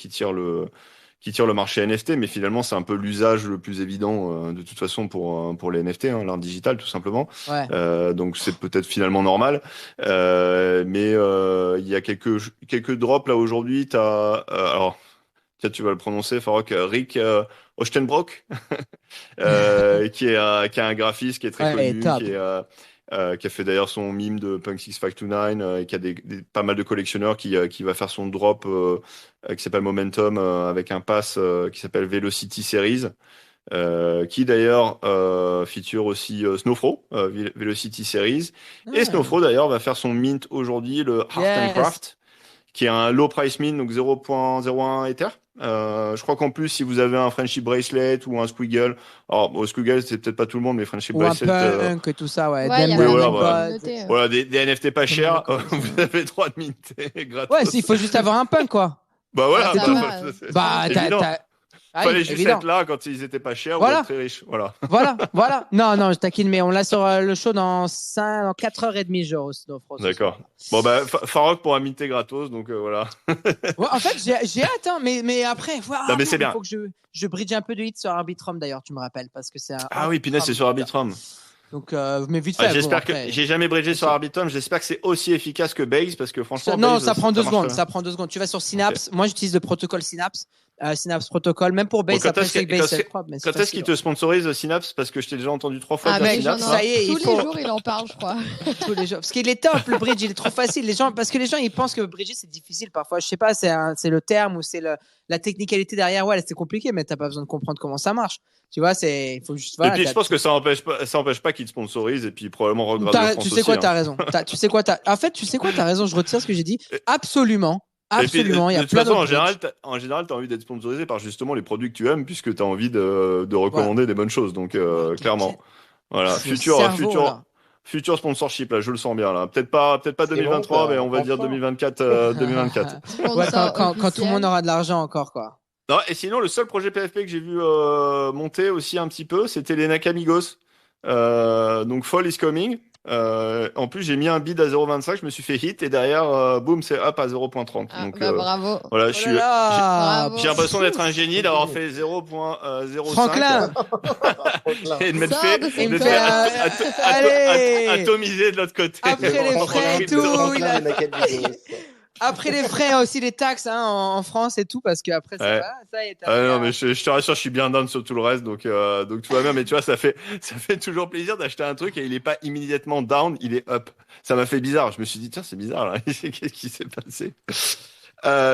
marché NFT, mais finalement, c'est un peu l'usage le plus évident de toute façon pour les NFT, hein, l'art digital, tout simplement. Ouais. Donc c'est peut-être finalement normal. Mais il y a quelques drops là aujourd'hui. Alors, tiens, tu vas le prononcer, Farok, Rick Ostenbrock, qui est un graphiste qui est très Ouais, connu, top. qui a fait d'ailleurs son mime de Punk 6529, et qui a pas mal de collectionneurs qui va faire son drop qui s'appelle Momentum avec un pass qui s'appelle Velocity Series. Qui d'ailleurs feature aussi Snowfro, Velocity Series. Et Ah, Snowfro d'ailleurs va faire son mint aujourd'hui, le Heart and yes. Craft, qui est un low price mint, donc 0.01 Ether, Je crois qu'en plus, si vous avez un Friendship Bracelet ou un Squiggle, alors bon, Squiggle, c'est peut-être pas tout le monde, mais Friendship Ou un Bracelet, punk et tout ça, ouais. Ouais, il y a Dem, pas voilà, mal de voilà. communautés. voilà, des NFT pas chers, Comme vous avez droit de minter gratos. Ouais, il faut juste avoir un punk, quoi. Bah voilà, Ouais, ça bah, va. c'est Bah, évident. Ah Fallait oui, juste évident. être là quand ils étaient pas chers Voilà. ou être très riches. Voilà. Voilà. Non, je taquine, mais on l'a sur le show dans 4h30, je Snowfrost. D'accord. Bon, bah, Farok pourra minter gratos, donc voilà. Ouais, en fait, j'ai hâte, hein, mais après, Non, mais c'est il bien. faut que je bridge un peu de hit sur Arbitrum, d'ailleurs, tu me rappelles, parce que c'est un. Ah oui, Pinay, c'est sur Arbitrum. Donc, mais vite fait. Ah, j'espère bon, après, que j'ai jamais bridgé sur Ok. Arbitrum. J'espère que c'est aussi efficace que Base parce que franchement, Non, Base, ça prend 2 marche secondes. pas. Ça prend 2 secondes. Tu vas sur Synapse. Moi, j'utilise le protocole Synapse. Synapse Protocol. Même pour Base, Bon, après, c'est que Base, c'est propre. Mais Quand est-ce qu'il te sponsorise Synapse? Parce que je t'ai déjà entendu 3 fois Ah, dire mec, Synapse. j'en ça y est, tous il faut- les jours, il en parle, je crois. tous les jours. Parce qu'il est top, le bridge, il est trop facile. Parce que les gens, ils pensent que bridger, c'est difficile parfois. Je sais pas, c'est le terme ou c'est la technicalité derrière. Ouais, c'est compliqué, mais t'as pas besoin de comprendre comment ça marche. Tu vois, il faut juste. Voilà, Et puis je pense que ça empêche pas qu'il te sponsorise et puis probablement Rogue T'as- Radio France tu sais aussi, quoi, hein. t'as raison. Tu sais quoi, en fait, tu sais quoi, t'as raison. Je retire ce que j'ai dit. Absolument. Et puis, Absolument. Il y a de toute plein façon, d'autres bridges. en général, t'as envie d'être sponsorisé par justement les produits que tu aimes puisque t'as envie de recommander des bonnes choses. Donc, clairement. Voilà. Le cerveau, là. Futur sponsorship, là, je le sens bien, là. Peut-être pas C'est 2023, bon, mais on va dire enfin. 2024, 2024. Ouais, Sponsor quand tout le officiel. monde aura de l'argent encore, quoi. Non, et sinon, le seul projet PFP que j'ai vu monter aussi un petit peu, c'était les Nakamigos. Donc, Fall is Coming. En plus, j'ai mis un bid à 0,25, je me suis fait hit et derrière, boum, c'est up à 0,30. Ah, Donc, bah, bravo. voilà, Oh là là, Bravo. j'ai l'impression d'être un génie d'avoir fait 0,05 Franklin, et de m'être Sors fait, de de cette m'être place. fait Allez. atomiser de l'autre côté. Après les En frais et crypto. tout, il a- Franklin et Nakadigos. après les frais, aussi les taxes hein, en France et tout, parce qu'après, Ouais. ça y est. Ah non, mais je te rassure, je suis bien down sur tout le reste, donc tout va bien. Mais tu vois, ça fait toujours plaisir d'acheter un truc et il est pas immédiatement down, il est up. Ça m'a fait bizarre. Je me suis dit, tiens, c'est bizarre là. Qu'est-ce qui s'est passé?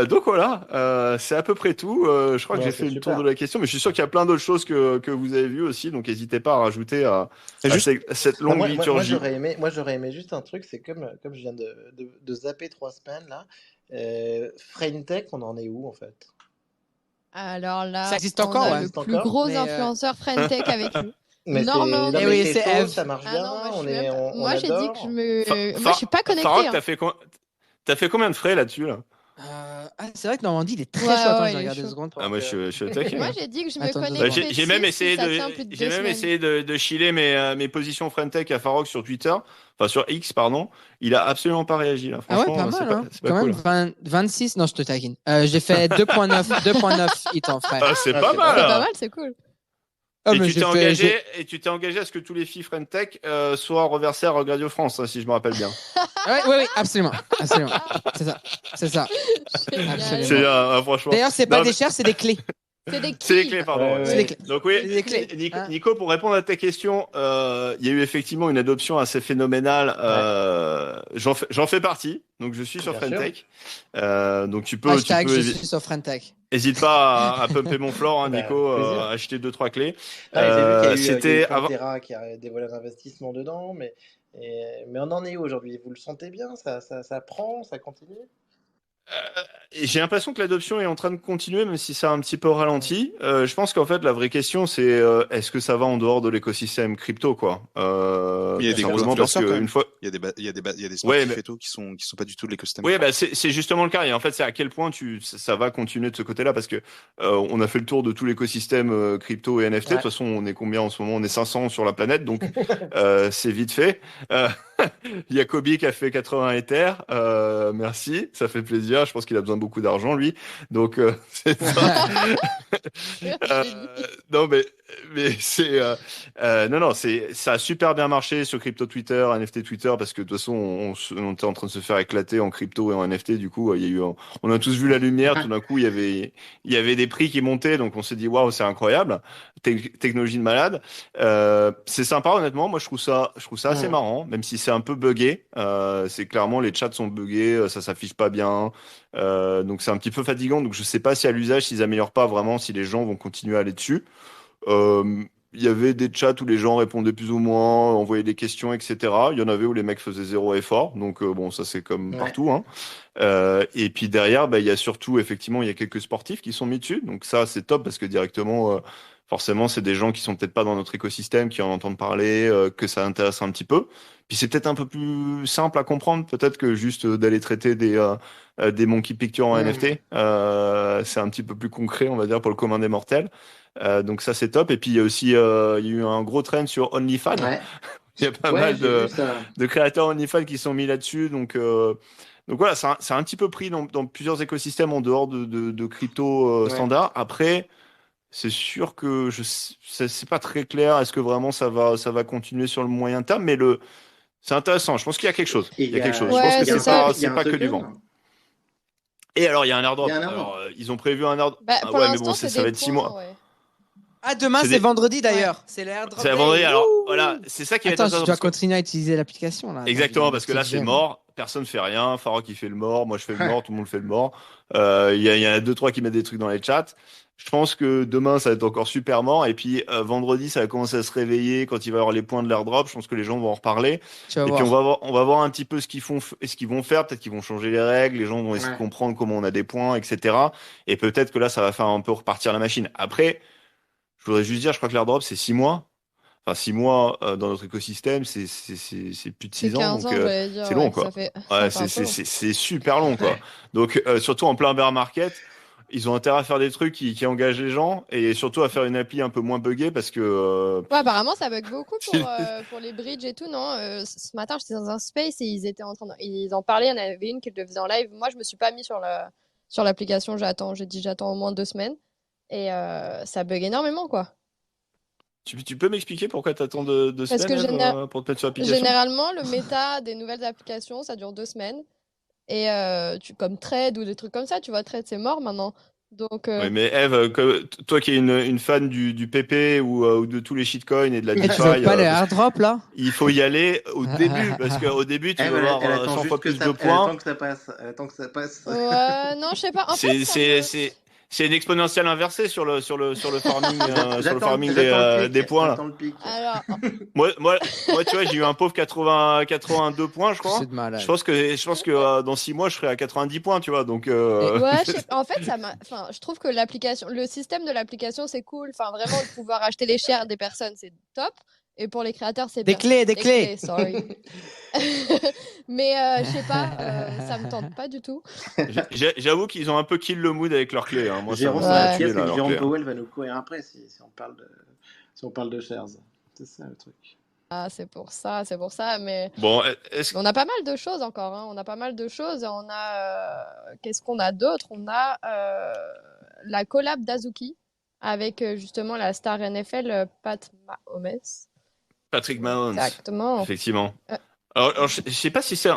Donc voilà, c'est à peu près tout. Je crois que Ouais, j'ai c'est fait le super. tour de la question, mais je suis sûr qu'il y a plein d'autres choses que vous avez vues aussi. Donc n'hésitez pas à rajouter à cette longue Moi, liturgie. j'aurais aimé juste un truc, c'est comme je viens de zapper 3 semaines là. Fraintech, on en est où en fait? Alors là, Ça existe on encore, a ouais. le existe plus encore, gros mais, influenceur Friendtech avec nous. Mais Normalement. non, Eh mais oui, c'est c'est chaud, Eve. ça marche Ah bien, non, moi, je on suis est, même- on moi, j'ai dit adore. que je me. Fa- Moi, je suis pas connectée. Farok, hein. t'as fait combien de frais là-dessus là? C'est vrai que Normandie, il est très Ouais, chaud. Attends, ouais, je il est vais regarder chaud. 2 secondes. Ah, moi je suis au taquet. Moi, j'ai dit que je me Attends, Bah, connectais. attends. j'ai même dessus essayé si ça tient plus de 2 semaines. de chiller mes positions Friendtech à Farok sur Twitter, enfin sur X, pardon. Il a absolument pas réagi là. Ah ouais, Franchement, pas c'est mal, hein. c'est pas Quand cool. même, 26. Non, je te taquine. J'ai fait 2.9 hits en frais. Ah, c'est Ah, pas c'est mal. C'est pas Là. mal, c'est cool. Ah, Et mais tu t'es j'ai fait- engagé à ce que tous les filles Friendtech soient reversées à Rogue Radio France, hein, si je me rappelle bien. Ouais, absolument. C'est ça. Génial. Absolument. C'est franchement. D'ailleurs, c'est pas Non, des mais- chairs, c'est des clés. C'est des C'est les kills. clés, pardon. Ouais, ouais. C'est des clés. Donc oui, C'est des clés. Nico, Hein. Nico, pour répondre à ta question, il y a eu effectivement une adoption assez phénoménale. J'en fais partie, donc je suis sur Bien Friendtech. Donc tu peux, Hashtag, je suis sur Friendtech. hésite pas à pumper mon floor, hein, Bah, Nico, plaisir. acheter 2-3 clés. Ah, et j'ai vu qu'il y a eu C'était avant. Pantera qui a dévoilé un investissement dedans, mais on en est où aujourd'hui? Vous le sentez bien? Ça prend, ça continue? Et j'ai l'impression que l'adoption est en train de continuer, même si ça a un petit peu ralenti. Je pense qu'en fait, la vraie question, c'est est-ce que ça va en dehors de l'écosystème crypto, quoi. Il y a des gros Simplement parce influenceurs que quand même. une fois. Il y a des sportifs Ouais, mais- et tout qui sont pas du tout de l'écosystème. Oui, bah c'est justement le cas. Et en fait, c'est à quel point ça va continuer de ce côté-là, parce que on a fait le tour de tout l'écosystème crypto et NFT. De Ouais. toute façon, on est combien en ce moment? On est 500 sur la planète, donc c'est vite fait. Il y a Kobe qui a fait 80 Ethers. Merci, ça fait plaisir. Je pense qu'il a besoin de beaucoup d'argent, lui. Donc c'est ça. Non, mais c'est non, ça a super bien marché sur crypto Twitter, NFT Twitter, parce que de toute façon, on était en train de se faire éclater en crypto et en NFT. Du coup, il y a eu, on a tous vu la lumière. Tout d'un coup, il y avait des prix qui montaient, donc on s'est dit waouh, c'est incroyable, technologie de malade. C'est sympa, honnêtement. Moi, je trouve ça assez marrant, même si c'est un peu buggé. C'est clairement les chats sont buggés, ça s'affiche pas bien. Donc c'est un petit peu fatigant. Donc je sais pas si à l'usage, s'ils améliorent pas vraiment, si les gens vont continuer à aller dessus. il y avait des chats où les gens répondaient plus ou moins, envoyaient des questions, etc. Il y en avait où les mecs faisaient zéro effort. Donc, bon, ça, c'est comme Ouais. partout, hein. Et puis derrière, bah, il y a surtout, effectivement, il y a quelques sportifs qui sont mis dessus. Donc ça, c'est top parce que directement, forcément, c'est des gens qui sont peut-être pas dans notre écosystème, qui en entendent parler, que ça intéresse un petit peu. Puis c'est peut-être un peu plus simple à comprendre, peut-être que juste d'aller traiter des monkey pictures en Ouais. NFT. C'est un petit peu plus concret, on va dire, pour le commun des mortels. Donc ça, c'est top. Et puis il y a aussi, il y a eu un gros trend sur OnlyFans. Ouais, Il y a pas ouais, mal j'ai vu ça. de créateurs OnlyFans qui sont mis là-dessus. Donc voilà, c'est un petit peu pris dans plusieurs écosystèmes en dehors de crypto Ouais. standard. Après, c'est sûr que c'est pas très clair. Est-ce que vraiment ça va continuer sur le moyen terme? Mais c'est intéressant. Je pense qu'il y a quelque chose. Et Il y a quelque chose. Ouais, Je pense que il y a c'est un ça. token, il y c'est a un pas que du token. vent. Et alors, il y a un Il y airdrop. a un airdrop. Alors, ils ont prévu un airdrop. Bah, Ah pour ouais, mais l'instant, bon, c'est ça des va être 6 points, mois. ouais. Ah, demain, C'est c'est des- vendredi d'ailleurs. C'est l'airdrop C'est à day. vendredi. Alors, Wouh. voilà, c'est ça qui va être Attends, je intéressant. dois Parce que continuer à utiliser l'application là. Attends, exactement, je vais parce que mettre là, petite c'est gemme. mort. Personne ne fait rien. Farok, il fait le mort. Moi, je fais le mort. Tout le monde fait le mort. Il y en a deux, trois qui mettent des trucs dans les chats. Je pense que demain, ça va être encore super mort. Et puis, vendredi, ça va commencer à se réveiller quand il va y avoir les points de l'airdrop. Je pense que les gens vont en reparler. Tu vas Et puis, voir. on va voir un petit peu ce ce qu'ils vont faire. Peut-être qu'ils vont changer les règles. Les gens vont essayer de Ouais. comprendre comment on a des points, etc. Et peut-être que là, ça va faire un peu repartir la machine. Après, je voudrais juste dire, je crois que l'airdrop, c'est 6 mois. Enfin, 6 mois dans notre écosystème, c'est plus de C'est 6 ans, 15 donc ans, j'allais dire, c'est long, ouais. quoi. Ça Ouais, fait un peu long. c'est super long, quoi. Ouais. Donc, surtout en plein bear market, ils ont intérêt à faire des trucs qui engagent les gens et surtout à faire une appli un peu moins buggée parce que Ouais, apparemment, ça bug beaucoup j'ai- pour les bridges et tout, non? Ce matin, j'étais dans un space et ils étaient en train ils en parlaient. Il y en avait une qui le faisait en live. Moi, je me suis pas mis sur l'application. J'attends. J'ai dit j'attends au moins 2 semaines. Et ça bug énormément, quoi. tu peux m'expliquer pourquoi t'attends deux Parce que semaines, Eve, pour te mettre sur l'application? généralement, le méta des nouvelles applications, ça dure 2 semaines. Et comme Trade ou des trucs comme ça, tu vois, Trade, c'est mort maintenant. Donc, Ouais, mais Eve, toi qui es une fan du PP ou de tous les shitcoins et de la Et tu DeFi, veux pas le parce que airdrop là? il faut y aller au début parce qu'au début, tu Elle, vas elle, avoir elle attend 100 juste fois que plus ça, de elle points. attend que ça passe. Elle attend que ça passe. ouais, non, je sais pas. En fait, C'est une exponentielle inversée sur le farming, sur le farming J'attends le pic. des points là. J'attends le pic. Alors, Moi, tu vois, j'ai eu un pauvre 82 points, je crois. C'est de malade. Je pense que dans 6 mois, je serai à 90 points, tu vois. Donc, ouais, en fait, enfin, je trouve que le système de l'application, c'est cool. Enfin, vraiment, de pouvoir acheter les shares des personnes, c'est top. Et pour les créateurs, c'est Des bien. clés, des clés. Sorry. Mais je sais pas, ça me tente pas du tout. j'avoue qu'ils ont un peu kill le mood avec leurs clés. Hein. Moi, Jérôme, ça m'a Ouais. tué, là, leurs Jérôme clés. Powell va nous courir après si on parle de shares. C'est ça le truc. Ah, c'est pour ça. Mais Bon, on a pas mal de choses encore. Hein. On a pas mal de choses. On a. Qu'est-ce qu'on a d'autre? On a la collab d'Azuki avec justement la star NFL Pat Mahomes. Patrick Mahomes, Exactement. effectivement. Euh. Alors, je sais pas si c'est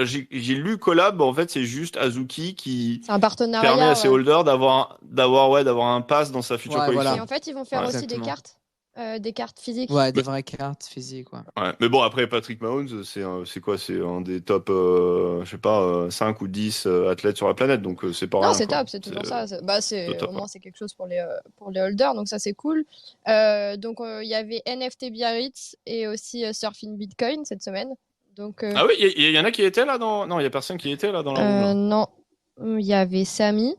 j'ai lu collab, en fait, c'est juste Azuki qui C'est un partenariat. permet à ses ouais. holders d'avoir un pass dans sa future Ouais, collection. voilà. Et en fait, ils vont faire Ouais, aussi exactement. des cartes physiques. Ouais, des vraies cartes physiques, ouais. Ouais. Mais bon, après, Patrick Mahomes, c'est quoi? C'est un des top, je sais pas, 5 ou 10 athlètes sur la planète, donc c'est pas Non, rien, c'est quoi. top, c'est toujours ça. c'est top, Au moins, c'est quelque chose pour les holders, donc ça, c'est cool. Donc, il y avait NFT Biarritz et aussi Surfing Bitcoin cette semaine. Donc, Ah oui, il y en a qui étaient là dans... Non, il y a personne qui était là dans la room, là. non, il y avait Samy,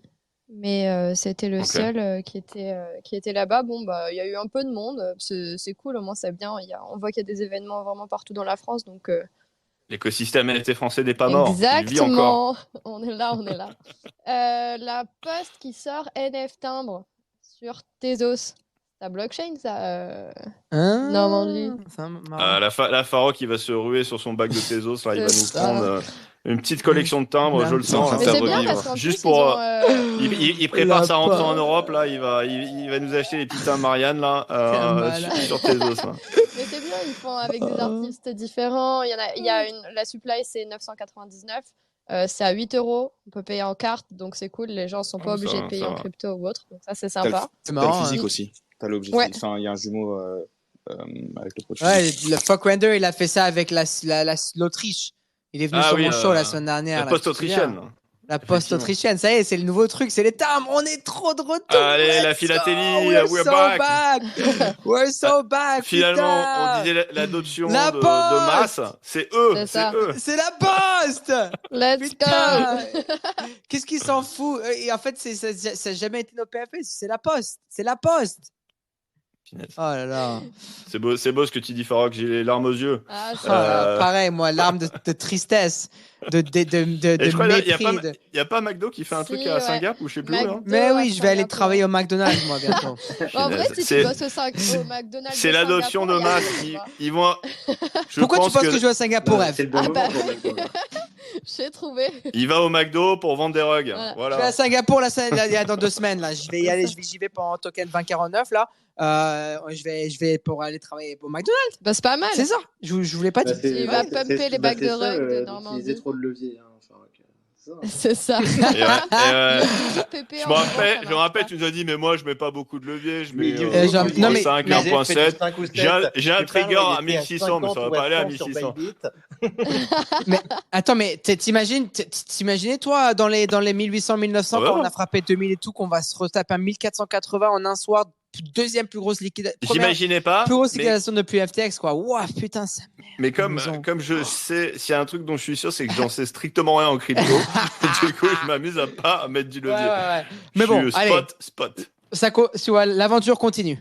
mais c'était le Ok. seul qui était là-bas. Bon, bah, il y a eu un peu de monde, c'est cool, au moins, c'est bien. On voit qu'il y a des événements vraiment partout dans la France, donc... L'écosystème NFT français n'est pas mort. Il vit encore. Exactement. On est là. La Poste qui sort NF Timbre sur Tezos. Ta blockchain, ça. Hein? Normandie. Ça marrant. La Faro qui va se ruer sur son bac de Tezos, là, il va C'est nous ça. prendre une petite collection de timbres, je le sens. Mais Mais là. c'est ça bien revivre. parce qu'en Juste plus, pour, ils ont. il prépare La sa rentrée en part. Europe, là, il va nous acheter les petits timbres Marianne, là, malade. sur Tezos, là. Mais c'est bien, ils font avec des artistes différents. La supply, c'est 999. C'est à 8 €. On peut payer en carte, donc c'est cool. Les gens sont pas Ah, obligés ça de payer va. en crypto ou autre. Donc ça, c'est T'as le, sympa. C'est t'as le marrant. physique Hein. aussi. T'as l'objectif. Ouais. Enfin, il y a un jumeau avec le produit. Ouais, le Fuckrender, il a fait ça avec l'Autriche. Il est venu Ah sur oui, mon show la semaine dernière. La là, poste tu te souviens? autrichienne. La poste Effectivement. autrichienne, ça y est, c'est le nouveau truc, c'est les timbres. On est trop de retour. Allez, la Let's philatélie, go, we're we're so back. back. We're so back. Finalement, on putain. disait l'adoption La de masse, poste. c'est eux, C'est c'est ça. eux. C'est la poste. Let's Putain. go. Qu'est-ce qu'il s'en fout? Et en fait, ça n'a jamais été nos PFS, c'est la poste. C'est la poste. Finesse. Oh là là. C'est beau ce que tu dis, Farok, j'ai les larmes aux yeux. Ah, Oh là là, Euh, pareil, moi, larme de tristesse, de Et je crois qu'il mépris. y a pas McDo qui fait un truc Si, à ouais. Saint-Gap ou je sais plus où, Mac- là. Mais à oui, je vais aller Singapour. travailler au McDonald's, moi, bientôt. En vrai, si C'est- tu bosses au McDonald's, C'est de l'adoption de Singapour, masse. il y a rien, Ils vont. Je Pourquoi tu pense penses que je vais à Singapour, Bah, Eve? c'est le bon Ah moment bah. pour McDo, là. J'ai trouvé. Il va au McDo pour vendre des rugs. Voilà. Je vais à Voilà. Singapour dans 2 semaines. Là. Je vais y aller, j'y vais pendant Token 2049. Là. Je vais pour aller travailler au McDonald's. Bah, c'est pas mal. C'est ça. Je voulais pas Bah, dire. c'est- Il va c'est- pumper c'est- les bah, bacs c'est de ça, rug de d'utiliser Normandie. trop de levier. Hein, Farok. C'est ça. C'est ça. Je Je me rappelle, tu nous as dit, mais moi, je mets pas beaucoup de levier. Je Mais mets du- genre, non, mais- 5, Mais 1.7. 5 ou 7, J'ai un je sais pas, trigger il à était 1600, mais ça 50 va pas aller à ou 100 sur 1600. Bybit. Attends, mais t'imaginais, toi, dans les 1800, 1900, Ah ouais. quand on a frappé 2000 et tout, qu'on va se retaper un 1480 en un soir, deuxième plus grosse liquidation. J'imaginais pas. Plus grosse Mais, liquidation depuis FTX, quoi. Ouah, putain, ça. mais comme je sais, s'il y a un truc dont je suis sûr, c'est que j'en sais strictement rien en crypto. Du coup, je m'amuse à pas mettre du levier. Ouais. Je Mais bon, suis allez, spot. l'aventure continue.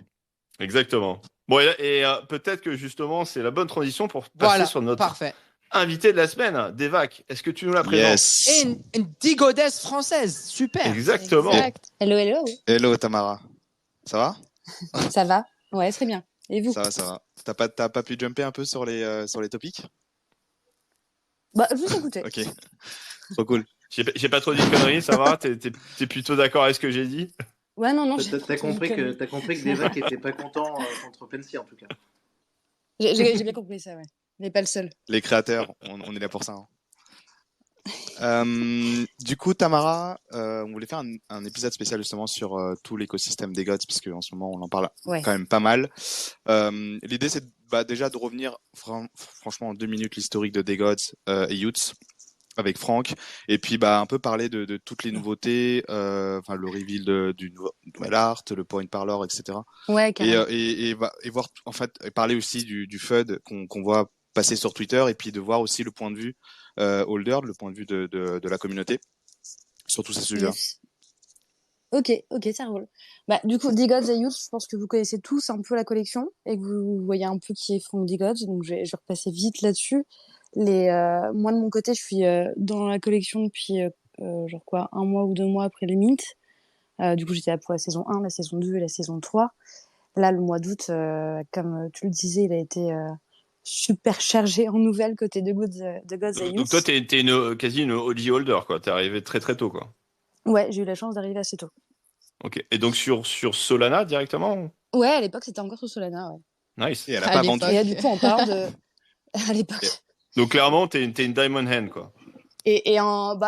Exactement. Bon, et peut-être que justement, c'est la bonne transition pour passer Voilà, sur notre parfait. invité de la semaine, Devac. Est-ce que tu nous la présentes? Yes. Et une digodesse française, super. Exactement. Exact. Hello, hello. Hello Tamara. Ça va? Ça va? Ouais, très bien. Et vous? Ça va. T'as pas pu jumper un peu sur les topics? Bah, juste écoutez. Ok. Trop cool. J'ai pas trop dit de conneries, ça va? T'es plutôt d'accord avec ce que j'ai dit? Ouais, non. T'as compris que Devac était pas content contre OpenSea en tout cas. J'ai bien compris ça, ouais. Mais pas le seul. Les créateurs, on est là pour ça. Du coup, Tamara, on voulait faire un épisode spécial justement sur tout l'écosystème des gods, puisque en ce moment on en parle Ouais. quand même pas mal. L'idée c'est déjà de revenir franchement en 2 minutes l'historique de des gods et Youths avec Franck, et puis un peu parler de toutes les nouveautés, enfin le reveal du nouvel art, le point parlor, etc. Ouais, carrément. Et voir en fait, et parler aussi du FUD qu'on voit passer sur Twitter, et puis de voir aussi le point de vue holder, le point de vue de la communauté sur tous ces sujets. Yes. Ok, ça roule. Bah, du coup, D-Gods et Youth, je pense que vous connaissez tous un peu la collection et que vous voyez un peu qui est Franck D-Gods, donc je vais repasser vite là-dessus. Moi, de mon côté, je suis dans la collection depuis genre quoi, 1 mois ou 2 mois après le mint. Du coup, j'étais là pour la saison 1, la saison 2 et la saison 3. Là, le mois d'août, comme tu le disais, il a été super chargé en nouvelles côté de Gods et Youth. Donc toi, t'es quasi une OG holder, quoi. T'es arrivé très très tôt, quoi. Ouais, j'ai eu la chance d'arriver assez tôt. Ok. Et donc sur Solana directement? Ouais, à l'époque, c'était encore sur Solana, ouais. Nice. Et elle a À pas l'époque. vendu. Et là, du coup, on parle de... à l'époque. Donc clairement, t'es une diamond hand, quoi. Et on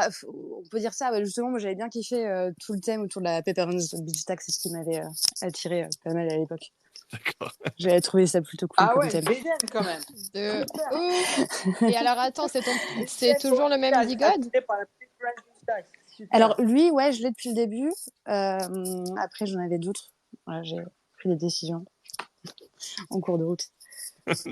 peut dire ça, ouais, justement, moi, j'avais bien kiffé tout le thème autour de la Peppermint Beach Tax, c'est ce qui m'avait attiré pas mal à l'époque. D'accord. J'avais trouvé ça plutôt cool Ah comme ouais, thème. BDM quand même. De ouf. Et alors, attends, c'est toujours le même D-God? Alors, lui, ouais, je l'ai depuis le début. Après, j'en avais d'autres. Voilà, j'ai pris des décisions en cours de route.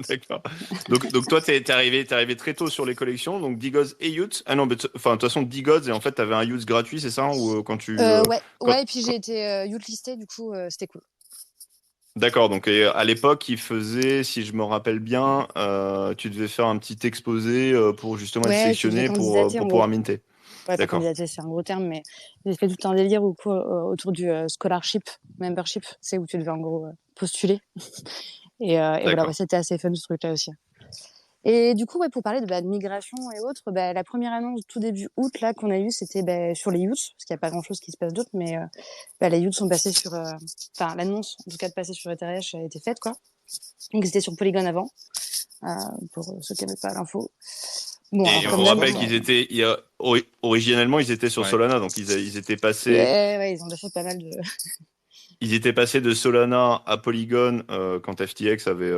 D'accord. Donc toi, t'es arrivé très tôt sur les collections, donc D-Gods et Youths. Ah non, mais enfin, de toute façon, D-Gods, et en fait, t'avais un Youths gratuit, c'est ça? Ou quand tu. Ouais, et puis j'ai été youth listé, du coup, c'était cool. D'accord, donc à l'époque, il faisait, si je me rappelle bien, tu devais faire un petit exposé pour justement être Ouais, sélectionné tu devais pour candidater, en pouvoir gros. minter. Ouais, pas D'accord. candidater, c'est un gros terme, mais j'ai fait tout un délire autour du scholarship, membership, c'est où tu devais en gros postuler. Et voilà, ouais, c'était assez fun ce truc-là aussi. Et du coup, ouais, pour parler de migration et autres, la première annonce tout début août là qu'on a eue, c'était sur les youths, parce qu'il n'y a pas grand-chose qui se passe d'autre, mais les youths sont passés sur, enfin l'annonce en tout cas de passer sur ETH a été faite quoi. Donc c'était sur Polygon avant, pour ceux qui n'avaient pas l'info. Bon, Et on rappelle qu'ils étaient, originellement, ils étaient sur Solana, donc ils étaient passés. Ouais, ils ont fait pas mal de. Ils étaient passés de Solana à Polygon quand FTX avait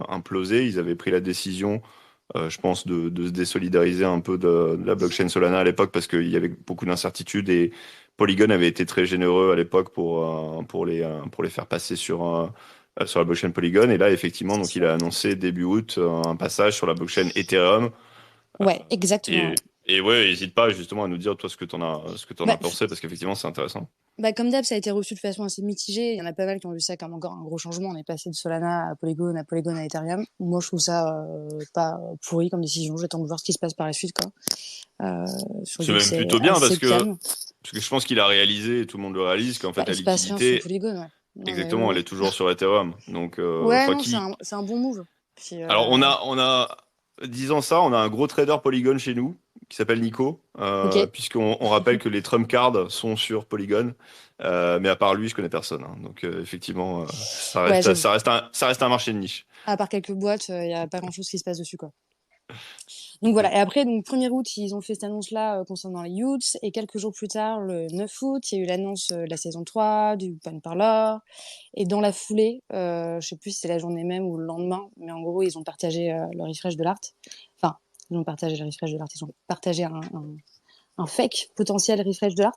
implosé. Ils avaient pris la décision je pense, de se désolidariser un peu de la blockchain Solana à l'époque parce qu'il y avait beaucoup d'incertitudes et Polygon avait été très généreux à l'époque pour les faire passer sur la blockchain Polygon. Et là, effectivement, C'est donc il sûr. a annoncé début août un passage sur la blockchain Ethereum. Ouais, exactement. Ouais. Et ouais, n'hésite pas justement à nous dire toi ce que t'en Bah, as pensé parce qu'effectivement, c'est intéressant. comme d'hab, ça a été reçu de façon assez mitigée. Il y en a pas mal qui ont vu ça comme encore un gros changement. On est passé de Solana à Polygon à Ethereum. Moi, je trouve ça pas pourri comme décision. J'attends de voir ce qui se passe par la suite, quoi. Sur le C'est coup, même c'est plutôt bien assez calme. parce que je pense qu'il a réalisé, et tout le monde le réalise, qu'en fait, la Il se passe rien sur liquidité, Polygon, ouais. Non, mais exactement, elle oui. est toujours sur Ethereum. Donc, Ouais, enfin, non, c'est un bon move. Puis, alors, disant ça, on a un gros trader Polygon chez nous qui s'appelle Nico, ok. puisqu'on rappelle que les Trump cards sont sur Polygon. Mais à part lui, je connais personne, hein. Donc, effectivement, Ouais, j'avoue. ça reste un marché de niche. À part quelques boîtes, il y a pas grand-chose qui se passe dessus, quoi. Donc voilà. Et après, donc 1er août, ils ont fait cette annonce-là concernant les Youths. Et quelques jours plus tard, le 9 août, il y a eu l'annonce de la saison 3, du Open Parlor. Et dans la foulée, je sais plus si c'est la journée même ou le lendemain, mais en gros, ils ont partagé le refresh de l'art. Enfin, ils ont partagé le refresh de l'art. Ils ont partagé un fake potentiel refresh de l'art.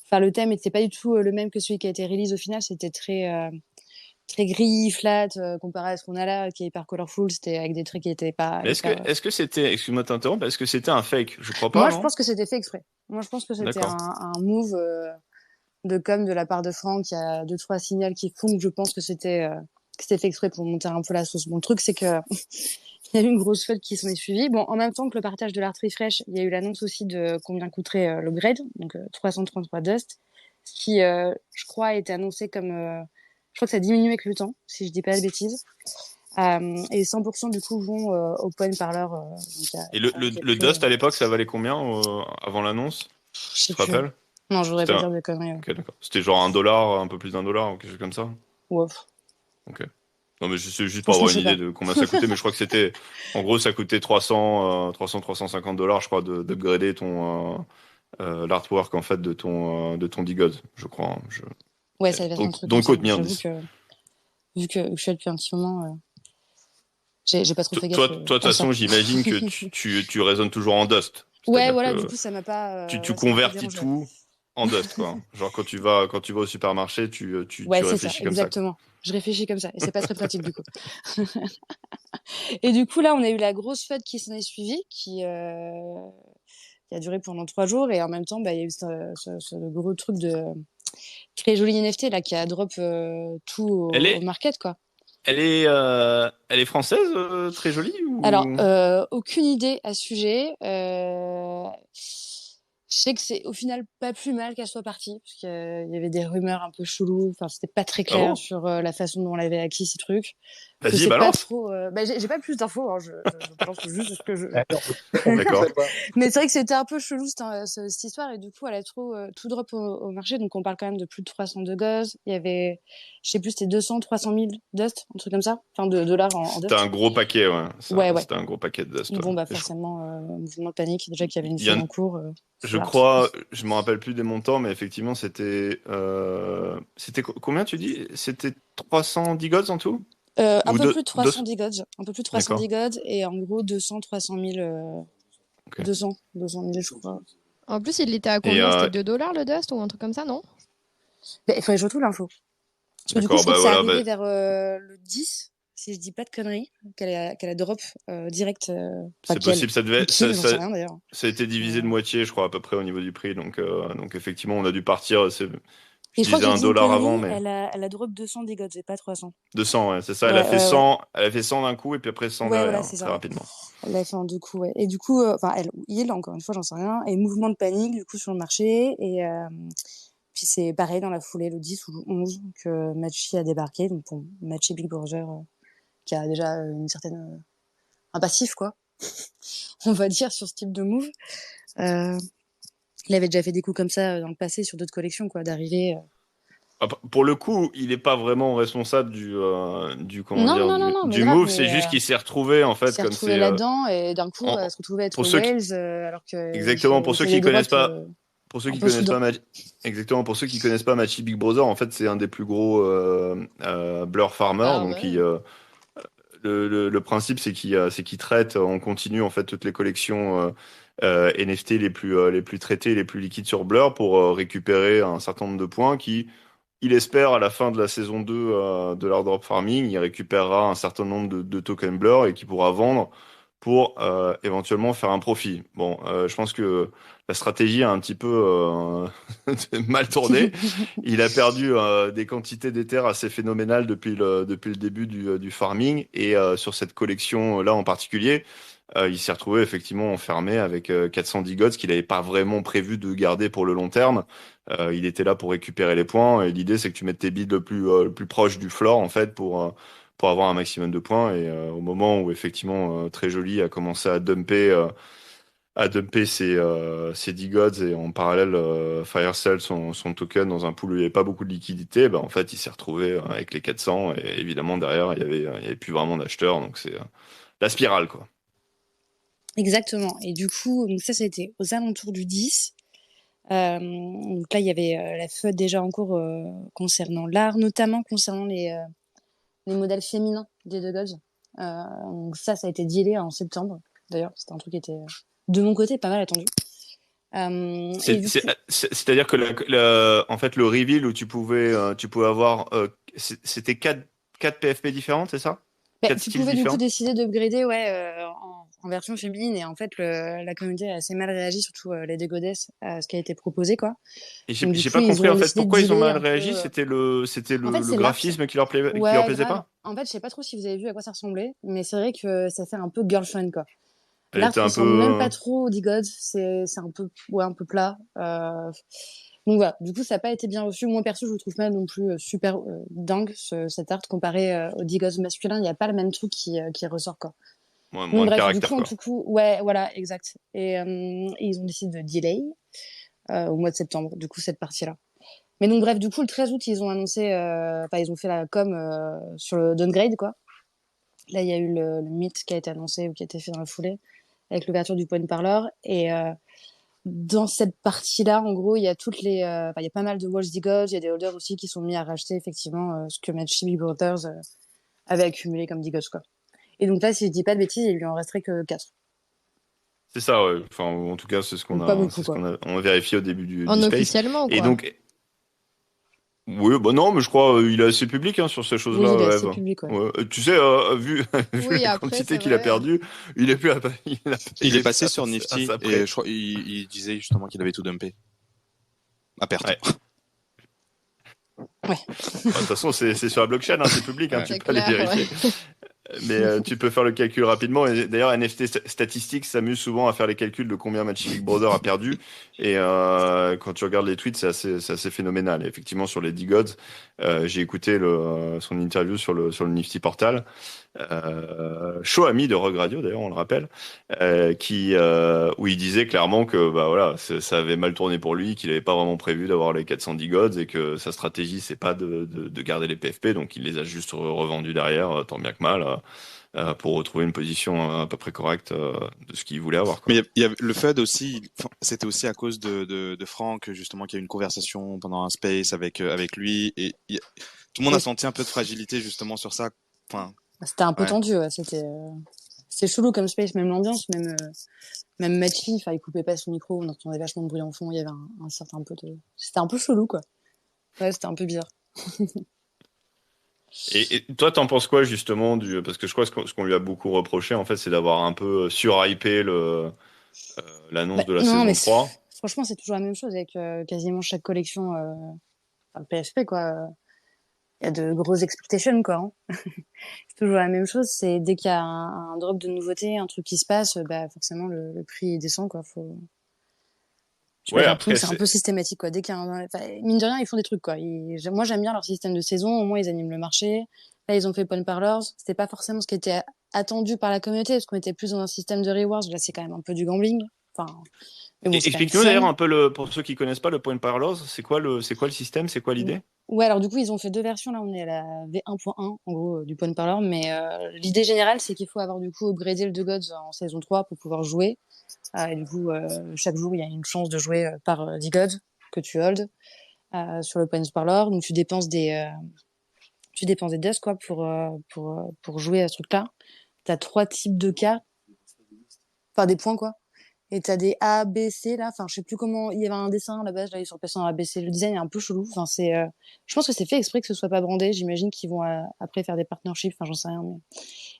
Enfin, le thème n'était pas du tout le même que celui qui a été release au final. C'était très gris, flat, comparé à ce qu'on a là, qui est hyper colorful. C'était avec des trucs qui étaient pas Mais hyper. est-ce que c'était, excuse-moi de t'interrompre, est-ce que c'était un fake? Je crois pas, Moi, je non? pense que c'était fait exprès. Moi, je pense que c'était D'accord. un move de com de la part de Franck. Il y a 2-3 signaux qui font que je pense que c'était fait exprès pour monter un peu la sauce. Bon, le truc, c'est que il y a eu une grosse fête qui s'en est suivie. Bon, en même temps que le partage de l'art refresh, il y a eu l'annonce aussi de combien coûterait l'upgrade, donc 333 Dust, ce qui, je crois, a été annoncé comme... je crois que ça diminue avec le temps, si je dis pas de bêtises. Et 100% du coup vont au point parleur. Donc, Et le Dust à l'époque, ça valait combien avant l'annonce? je Tu sais te plus. rappelles? Non, je voudrais C'était pas un... dire de conneries. Ok, d'accord. C'était genre $1, un peu plus $1 ou quelque chose comme ça? Ouais. Ok. Non, mais c'est juste pour Franchement, avoir je une sais idée pas. de combien ça coûtait, mais je crois que en gros, ça coûtait 350 $, je crois, d'upgrader l'artwork, en fait, de ton Digod, je crois, hein. Ouais, ça devait être un Donc, truc comme donc, ça. quote me on J'avoue this. que vu que je suis là depuis un petit moment, j'ai pas trop fait Toi, gaffe de toute à ça. façon, j'imagine que tu raisonnes toujours en Dust. Ouais, C'est-à-dire voilà, du que coup, ça m'a pas, tu ouais, ça m'a pas convertis dérangé. Ouais, tout en Dust, quoi. Genre, quand tu vas au supermarché, tu ouais, c'est ça, réfléchis comme ça, quoi. exactement. Je réfléchis comme ça, et c'est pas très pratique du coup. Et du coup, là, on a eu la grosse fête qui s'en est suivie, qui a duré pendant 3 jours, et en même temps, il y a eu ce gros truc de très joli NFT là qui a drop tout Elle au est, market, quoi. elle est française, très jolie Alors, ou... aucune idée à ce sujet. Je sais que c'est au final pas plus mal qu'elle soit partie, parce qu'il y avait des rumeurs un peu cheloues. Enfin, c'était pas très Ah clair bon? sur la façon dont on avait acquis ces trucs. Je Vas-y, sais pas balance. trop. J'ai pas plus d'infos. Hein, je pense juste ce que je. Alors, on D'accord. sait pas. Mais c'est vrai que c'était un peu chelou cette histoire, et du coup, elle a tout drop au marché. Donc, on parle quand même de plus de 302 gosses. Il y avait, je sais plus, c'était 200, 300 000 dust, un truc comme ça. Enfin, de dollars en C'était dust. un gros paquet, ouais. Ouais, ouais. C'était un gros paquet de Dust, ouais. Bon, Et forcément, mouvement de panique. Déjà qu'il y avait une il y fille en- en cours. je Sur l'art. crois, je me rappelle plus des montants, mais effectivement, combien tu dis? C'était 310 gods en tout? Un Ou peu plus de deux... 310 gods. Un peu plus de 310 D'accord. gods. Et en gros, 200, 300 000. Ok. 200 000, je crois. En plus, il était à Et combien? C'était 2 $ le Dust ou un truc comme ça, non? Il faudrait que je retrouve l'info. Parce que du coup, je d'accord, crois bah que c'est voilà, arrivé vers le 10, si je dis pas de conneries, qu'elle a drop direct. Enfin, c'est possible. ou qui, j'en sais rien d'ailleurs. Ça a été Mais, divisé de moitié, je crois, à peu près au niveau du prix. Donc effectivement, on a dû partir. Je et je crois que disais j'ai un dit une dollar avant, connerie, mais elle a drop 200 des gods, et pas 300. 200, ouais, c'est ça. Ouais, ouais, ouais. Elle a fait 100 d'un coup et puis après 100 Ouais, voilà, derrière, c'est très ça, ouais. rapidement. Elle l'a fait en 2 coups, ouais. Et du coup, enfin, il, encore une fois, j'en sais rien. Et mouvement de panique, du coup, sur le marché. Et puis c'est pareil, dans la foulée, le 10 ou le 11, que Machi a débarqué. Donc, bon, Machi Big Brother, qui a déjà une certaine, un passif, quoi, on va dire, sur ce type de move. Euh, il avait déjà fait des coups comme ça dans le passé sur d'autres collections, quoi, d'arriver. Pour le coup, il n'est pas vraiment responsable comment Non, dire, non, non, non, mais du grave, move. C'est mais juste qu'il s'est retrouvé, en il fait, s'est comme retrouvé c'est, là-dedans, et d'un coup, en- se retrouver à être pour ceux qui, Wells, alors exactement, qu'il fait des drops pour ceux un qui peu connaissent soudain. pas, exactement, pour ceux qui connaissent pas Machi Big Brother, en fait, c'est un des plus gros Blur Farmers. Ah Donc, ouais. le principe, c'est qu'ils traitent en continu en fait toutes les collections NFT les plus traitées, les plus liquides sur Blur pour récupérer un certain nombre de points qui, il espère à la fin de la saison 2 de l'airdrop farming, il récupérera un certain nombre de tokens Blur et qu'il pourra vendre pour éventuellement faire un profit. Bon, je pense que la stratégie a un petit peu mal tourné. Il a perdu des quantités d'Ether assez phénoménales depuis le début du farming et sur cette collection là en particulier. Il s'est retrouvé effectivement enfermé avec 410 gods qu'il n'avait pas vraiment prévu de garder pour le long terme. Il était là pour récupérer les points et l'idée c'est que tu mettes tes bids le plus proche du floor en fait pour avoir un maximum de points. Et au moment où effectivement Très Joli a commencé à dumper ses 10 gods et en parallèle Firecell son token dans un pool où il n'y avait pas beaucoup de liquidité, bah, en fait il s'est retrouvé avec les 400 et évidemment derrière il y avait plus vraiment d'acheteurs donc c'est la spirale quoi. Exactement. Et du coup, donc ça a été aux alentours du 10. Donc là, il y avait la FUD déjà en cours concernant l'art, notamment concernant les modèles féminins des deux gods. Donc ça a été dealé en septembre. D'ailleurs, c'était un truc qui était, de mon côté, pas mal attendu. C'est-à-dire que en fait, le reveal où tu pouvais avoir, c'était quatre PFP différentes, c'est ça? Tu styles pouvais du différents? coup décider d'upgrader en version féminine et en fait la communauté a assez mal réagi, surtout les dégodesses, à ce qui a été proposé quoi. Et Donc du j'ai coup pas compris ils ont en fait décidé de pourquoi ils ont dealer mal un peu. réagi. C'était En fait le c'est l'art. graphisme qui leur Ouais plaisait grave. pas? En fait je sais pas trop si vous avez vu à quoi ça ressemblait, mais c'est vrai que ça fait un peu girlfriend quoi. Elle L'art était un peu. ressemble même pas trop aux D-Gods, c'est un peu un peu plat. Donc voilà, du coup ça n'a pas été bien reçu. Moi perso je le trouve pas non plus super dingue cet art comparé aux D-Gods masculins, il n'y a pas le même truc qui ressort quoi. Moins Donc de bref, du caractère coup, en quoi. tout coup, ouais, voilà, exact. Et ils ont décidé de delay au mois de septembre, du coup, cette partie-là. Mais donc bref, du coup, le 13 août, ils ont annoncé, enfin, ils ont fait la com sur le downgrade, quoi. Là, il y a eu le mythe qui a été annoncé ou qui a été fait dans la foulée avec l'ouverture du point parlor. Et dans cette partie-là, en gros, il y a il y a pas mal de Watch the Gods, il y a des holders aussi qui sont mis à racheter effectivement ce que Matchy Brothers avait accumulé comme D-Gods, quoi. Et donc là, si je dis pas de bêtises, il lui en resterait que 4. C'est ça, ouais. Enfin, en tout cas, Donc pas beaucoup, quoi. on a vérifié au début En du space. officiellement, Et quoi. donc, oui, bah non, mais je crois il est assez public hein, sur ces Oui, choses-là, il est assez Eve. public, ouais. Ouais. Tu sais, vu Oui, la après, quantité c'est qu'il a vrai. perdu, il est plus à, Il il est est plus passé sur à Nifty sa et près. je crois il disait justement qu'il avait tout dumpé à perte. Ouais. Ouais. De toute façon, c'est sur la blockchain, hein, c'est public, hein, Ouais. tu C'est peux aller clair, vérifier. ouais. Mais tu peux faire le calcul rapidement. Et d'ailleurs, NFT Statistics s'amuse souvent à faire les calculs de combien Matchy Big Brother a perdu. Et quand tu regardes les tweets, c'est assez phénoménal. Et effectivement, sur les D-Gods, j'ai écouté son interview sur le Nifty Portal. Chaud ami de Rogue Radio, d'ailleurs, on le rappelle, où il disait clairement que bah voilà, ça avait mal tourné pour lui, qu'il n'avait pas vraiment prévu d'avoir les 410 gods et que sa stratégie c'est pas de garder les PFP, donc il les a juste revendus derrière, tant bien que mal, pour retrouver une position à peu près correcte de ce qu'il voulait avoir, quoi. Mais il y a le FUD aussi, c'était aussi à cause de Franck, justement, qui a eu une conversation pendant un space avec lui. Et tout le monde a Oui. senti un peu de fragilité, justement, sur ça. Enfin, C'était un peu ouais. tendu, ouais. C'était chelou comme space, même l'ambiance, même Matchy, enfin, il coupait pas son micro, on entendait vachement de bruit en fond, il y avait un certain peu de. C'était un peu chelou, quoi. Ouais, c'était un peu bizarre. Et toi, t'en penses quoi justement parce que je crois que ce qu'on lui a beaucoup reproché, en fait, c'est d'avoir un peu surhypé l'annonce Bah, de la non, mais saison 3. franchement, c'est toujours la même chose avec quasiment chaque collection, enfin, le PFP, quoi. Il y a de grosses expectations, quoi. Hein. C'est toujours la même chose. C'est dès qu'il y a un drop de nouveauté, un truc qui se passe, bah forcément le prix descend, quoi. J'ai Ouais, l'impression après, que c'est un peu systématique, quoi. Dès qu'il y a enfin, mine de rien, ils font des trucs, quoi. Moi, j'aime bien leur système de saison. Au moins, ils animent le marché. Là, ils ont fait Point Parlors. C'était pas forcément ce qui était attendu par la communauté, parce qu'on était plus dans un système de rewards. Là, c'est quand même un peu du gambling. Enfin, mais bon, c'est quand même Explique-nous d'ailleurs fun. un peu pour ceux qui connaissent pas le point parlors, c'est quoi le système, c'est quoi l'idée? Ouais, alors du coup, ils ont fait 2 versions. Là, on est à la V1.1, en gros, du Point Parlor. Mais l'idée générale, c'est qu'il faut avoir du coup upgradé le The Gods en saison 3 pour pouvoir jouer. Et du coup, chaque jour, il y a une chance de jouer par The Gods que tu hold sur le Point Parlor. Donc, tu dépenses tu dépenses des dust quoi pour jouer à ce truc-là. T'as 3 types de cartes, enfin des points quoi. Et t'as des A, B, C là. Enfin, je sais plus comment. Il y avait un dessin à la base, là, sur le PC en A, B, C. Le design est un peu chelou. Enfin, je pense que c'est fait exprès que ce soit pas brandé. J'imagine qu'ils vont après faire des partnerships. Enfin, j'en sais rien. Mais...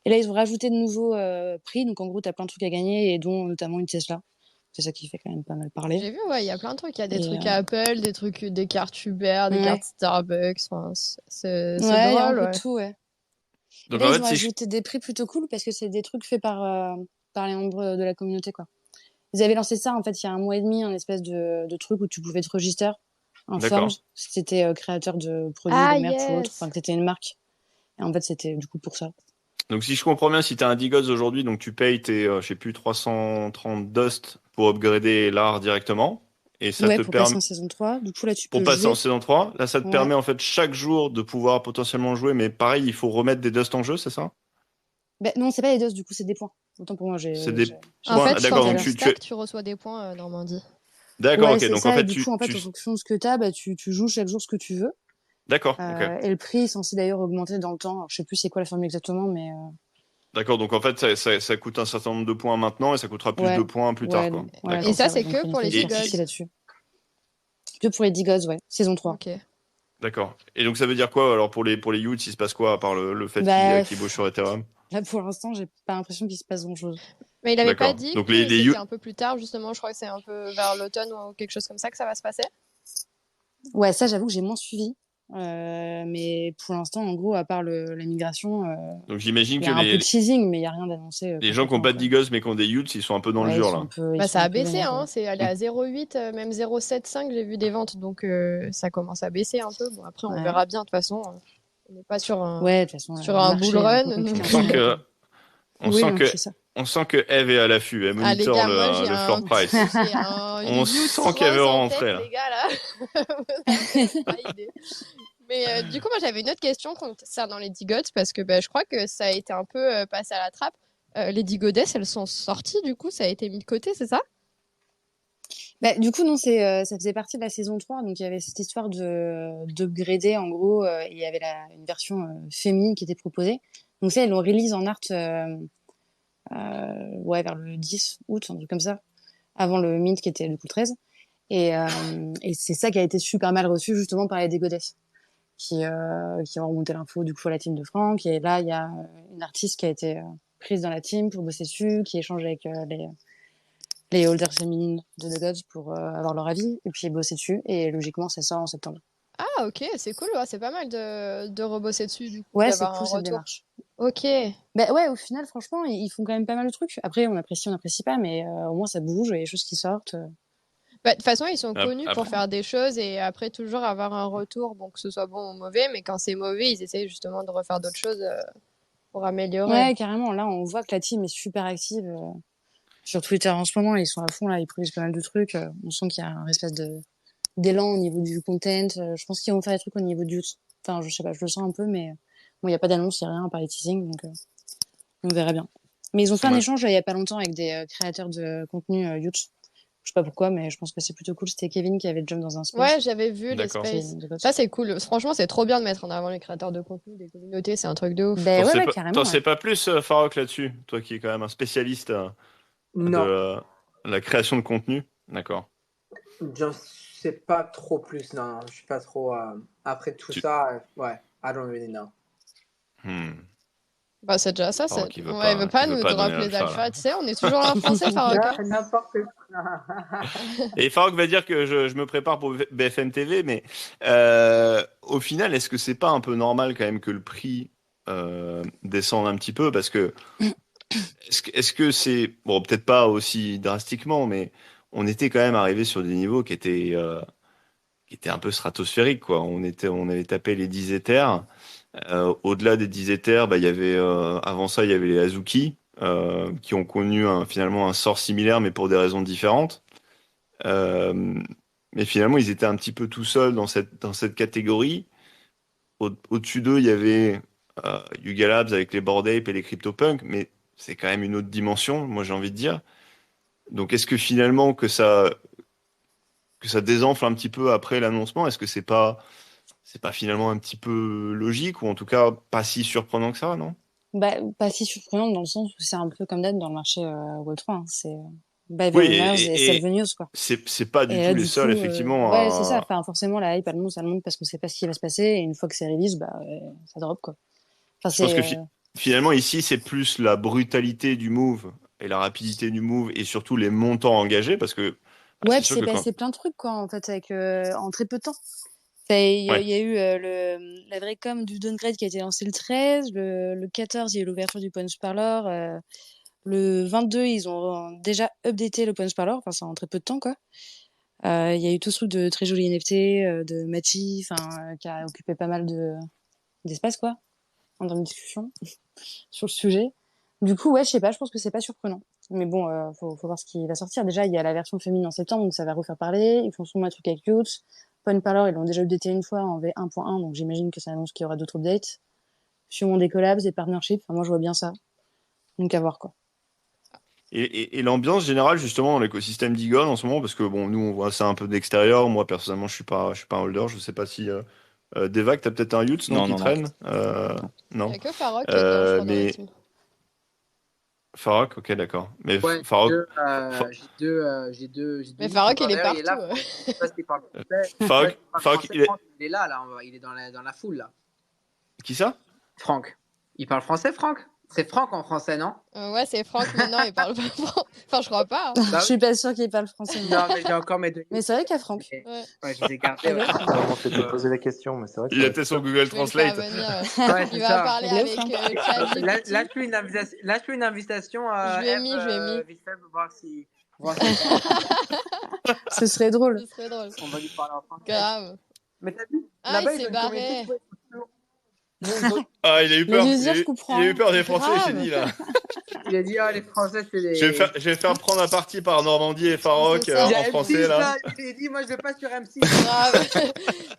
Et là, ils ont rajouté de nouveaux prix. Donc, en gros, t'as plein de trucs à gagner et dont notamment une Tesla. C'est ça qui fait quand même pas mal parler. J'ai vu, ouais, il y a plein de trucs. Il y a des trucs Apple, des trucs, des cartes Uber, des cartes Starbucks. Enfin, c'est il y a un drôle, peu de tout, ouais. Donc, et là, en ils fait, ont ajouté des prix plutôt cool parce que c'est des trucs faits par les membres de la communauté, quoi. Ils avaient lancé ça, en fait, il y a 1 mois et demi, un espèce de truc où tu pouvais te register en Forms si t'étais créateur de produits, de merch ou autre, enfin que t'étais une marque. Et en fait, c'était du coup pour ça. Donc, si je comprends bien, si tu as un Digoz aujourd'hui, donc tu payes tes, je sais plus, 330 Dust pour upgrader l'art directement. Et ça te pour permet. passer en saison 3. Du coup, là, tu Pour peux passer jouer. en saison 3. Là, ça te permet, en fait, chaque jour de pouvoir potentiellement jouer. Mais pareil, il faut remettre des Dust en jeu, c'est ça? Non, c'est pas les doses, du coup, c'est des points. Autant pour moi, C'est des En points. fait, D'accord, quand donc tu stack, tu reçois des points, Normandie. D'accord, ouais, ok. c'est Donc, ça. en fait, Et du coup, en fonction de ce que t'as, tu joues chaque jour ce que tu veux. D'accord, ok. Et le prix est censé d'ailleurs augmenter dans le temps. Alors, je sais plus c'est quoi la formule exactement, mais D'accord, donc en fait, ça coûte un certain nombre de points maintenant et ça coûtera plus de points plus tard, quoi. Ouais, Et ça, c'est donc, que pour les Digoz. là-dessus. Que pour les Digoz, ouais. Saison 3. Ok. D'accord. Et donc ça veut dire quoi alors pour les youths, il se passe quoi à part le fait qu'ils bossent sur Ethereum? Là, pour l'instant, j'ai pas l'impression qu'il se passe grand-chose. Mais il avait pas dit donc que c'était un peu plus tard, justement. Je crois que c'est un peu vers l'automne ou quelque chose comme ça que ça va se passer. Ouais, ça, j'avoue que j'ai moins suivi. Mais pour l'instant, en gros, à part la migration, donc j'imagine il y a un peu de teasing, mais il n'y a rien d'annoncé. Les gens qui n'ont pas de Digos mais qui ont des youths, ils sont un peu dans le dur là. Ça a baissé, hein. C'est allé à 0,8, même 0,75, j'ai vu des ventes. Donc ça commence à baisser un peu. Bon, après, on verra bien. De toute façon, on n'est pas sur un, sur un bull run. On sent que Eve est à l'affût. Elle monitor les gars, le floor price. On sent qu'elle veut rentrer là. Les gars, là. Pas idée. Mais du coup, moi, j'avais une autre question concernant les Digots parce que je crois que ça a été un peu passé à la trappe. Les Digodess, elles sont sorties, du coup, ça a été mis de côté, c'est ça? Du coup, non, ça faisait partie de la saison 3. Donc, il y avait cette histoire d'upgrader, en gros. Il y avait une version féminine qui était proposée. Donc, ça, ils l'ont release en art vers le 10 août, un truc comme ça, avant le mint qui était du coup le 13. Et c'est ça qui a été super mal reçu, justement, par les Digodess. Qui ont remonté l'info du coup à la team de Franck, et là il y a une artiste qui a été prise dans la team pour bosser dessus, qui échange avec les holders féminines de The Gods pour avoir leur avis et puis bosser dessus, et logiquement ça sort en septembre. Ah ok, c'est cool, ouais, c'est pas mal de rebosser dessus du coup. Ouais, c'est cool cette démarche. Ok. Ouais, au final franchement ils font quand même pas mal de trucs. Après on n'apprécie pas, mais au moins ça bouge, il y a des choses qui sortent. De toute façon, ils sont connus pour faire des choses et après toujours avoir un retour, bon, que ce soit bon ou mauvais, mais quand c'est mauvais, ils essayent justement de refaire d'autres choses pour améliorer. Ouais, carrément. Là, on voit que la team est super active sur Twitter en ce moment. Ils sont à fond, là, ils produisent pas mal de trucs. On sent qu'il y a un espèce d'élan au niveau du content. Je pense qu'ils vont faire des trucs au niveau du... Enfin, je sais pas, je le sens un peu, mais bon, il n'y a pas d'annonce, il n'y a rien à part les teasing, donc on verra bien. Mais ils ont fait un échange il y a pas longtemps avec des créateurs de contenu youth. Je sais pas pourquoi, mais je pense que c'est plutôt cool. C'était Kevin qui avait jump dans un space. Ouais, j'avais vu les spaces. Ça, c'est cool. Franchement, c'est trop bien de mettre en avant les créateurs de contenu, des communautés, c'est un truc de ouf. Carrément. T'en sais pas plus, Farok, là-dessus? Toi qui es quand même un spécialiste de la création de contenu. D'accord. J'en sais pas trop plus, non. Je suis pas trop... Après tout ça, ouais, I don't really know. C'est déjà ça. Il veut pas nous drop les alphas. Tu sais, on est toujours en français, Farok. N'importe quoi. Et Farok va dire que je me prépare pour BFM TV, mais au final, est-ce que c'est pas un peu normal quand même que le prix descende un petit peu? Parce que est-ce que c'est... Bon, peut-être pas aussi drastiquement, mais on était quand même arrivé sur des niveaux qui étaient un peu stratosphériques, quoi. On avait tapé les 10 Ethers. Au-delà des 10 Ethers, il y avait avant ça, il y avait les Azuki qui ont connu finalement un sort similaire, mais pour des raisons différentes. Mais finalement, ils étaient un petit peu tout seuls dans cette catégorie. Au-dessus d'eux, il y avait Yuga Labs avec les Bored Ape et les CryptoPunk, mais c'est quand même une autre dimension, moi j'ai envie de dire. Donc est-ce que finalement que ça désenfle un petit peu après l'annoncement, est-ce que c'est pas c'est pas finalement un petit peu logique ou en tout cas pas si surprenant que ça, non? Bah, pas si surprenant dans le sens où c'est un peu comme d'hab dans le marché Web3. Hein. C'est buy the Oui, rumors et sell the news, quoi. c'est pas du Et tout là, les du seuls, coup, effectivement, ouais, c'est ça. à... Enfin, forcément, la hype, elle monte parce qu'on sait pas ce qui va se passer. Et une fois que c'est release, bah, ça drop, quoi. Enfin, Je pense c'est, que finalement, ici, c'est plus la brutalité du move et la rapidité du move et surtout les montants engagés parce que bah, ouais, c'est puis sûr c'est que quand... passé plein de trucs, quoi, en fait, avec, en très peu de temps. Enfin, Ouais. il y a eu la vraie com du downgrade qui a été lancé le 13, le 14, il y a eu l'ouverture du Punch Parlor, le 22, ils ont déjà updaté le Punch Parlor, enfin, c'est en très peu de temps, quoi. Il y a eu tout ce truc de très joli NFT, de Machi, enfin, qui a occupé pas mal d'espace, quoi, en termes de discussion sur le sujet. Du coup, ouais, je sais pas, je pense que c'est pas surprenant. Mais bon, faut voir ce qui va sortir. Déjà, il y a la version féminine en septembre, donc ça va refaire parler. Ils font souvent un truc avec Youth. Point Parlor, ils l'ont déjà updaté une fois en V1.1, donc j'imagine que ça annonce qu'il y aura d'autres updates. Sûrement des collabs, des partnerships. Enfin, moi, je vois bien ça. Donc, à voir, quoi. Et l'ambiance générale, justement, dans l'écosystème d'Igon en ce moment, parce que bon, nous, on voit ça un peu d'extérieur. Moi, personnellement, je suis pas un holder. Je sais pas si Devac, t'as peut-être un Youth, non, Non, qui non, non. traîne? Il Non. y a que Farok qui est dedans, je crois, dans la Mais team. Farok, ok, d'accord. Mais Ouais, Farok, j'ai deux Mais Youth Farok, il est Border, il est partout. là. Je sais pas s'il parle français. Je sais pas Farok, s'il parle Farok, français. Franck, il est là, là. Il est dans la foule, là. qui ça? Franck. Il parle français, Franck? C'est Franck en français, non? Ouais, c'est Franck, mais non, il parle pas français. Enfin, je crois pas. Hein. Je Bah suis oui. pas sûre qu'il parle français, non. Non, mais j'ai encore mes deux Mais Youth. c'est vrai qu'il y a Franck. Mais- Ouais. Ouais, je les ai gardés. Ah, Ouais. d'accord. Non, on s'était posé la question, mais c'est vrai que Il ça a aurait peut-être été son top. Google Je vais le faire Translate. venir. Ouais, Il c'est va ça. parler Il est ouf, avec hein. ChatGPT. Lâche-lui une invitation à Je lui ai mis, je lui ai mis. vite fait, pour voir si Ce serait drôle. Ce serait drôle. on va lui parler en français. Grave. Mais t'as vu, Ah, il là-bas, ils s'est ont une communauté barré. qui toujours. Ah, il a eu Mais peur. lui dire, je Il a eu comprends. peur des Français, il s'est Grave. dit là. Il a dit, ah, les Français, c'est Je vais faire prendre un parti par Normandie et Farok C'est ça. Il en a français M6, là. là. Il a dit, moi, je vais pas sur M6. Grave.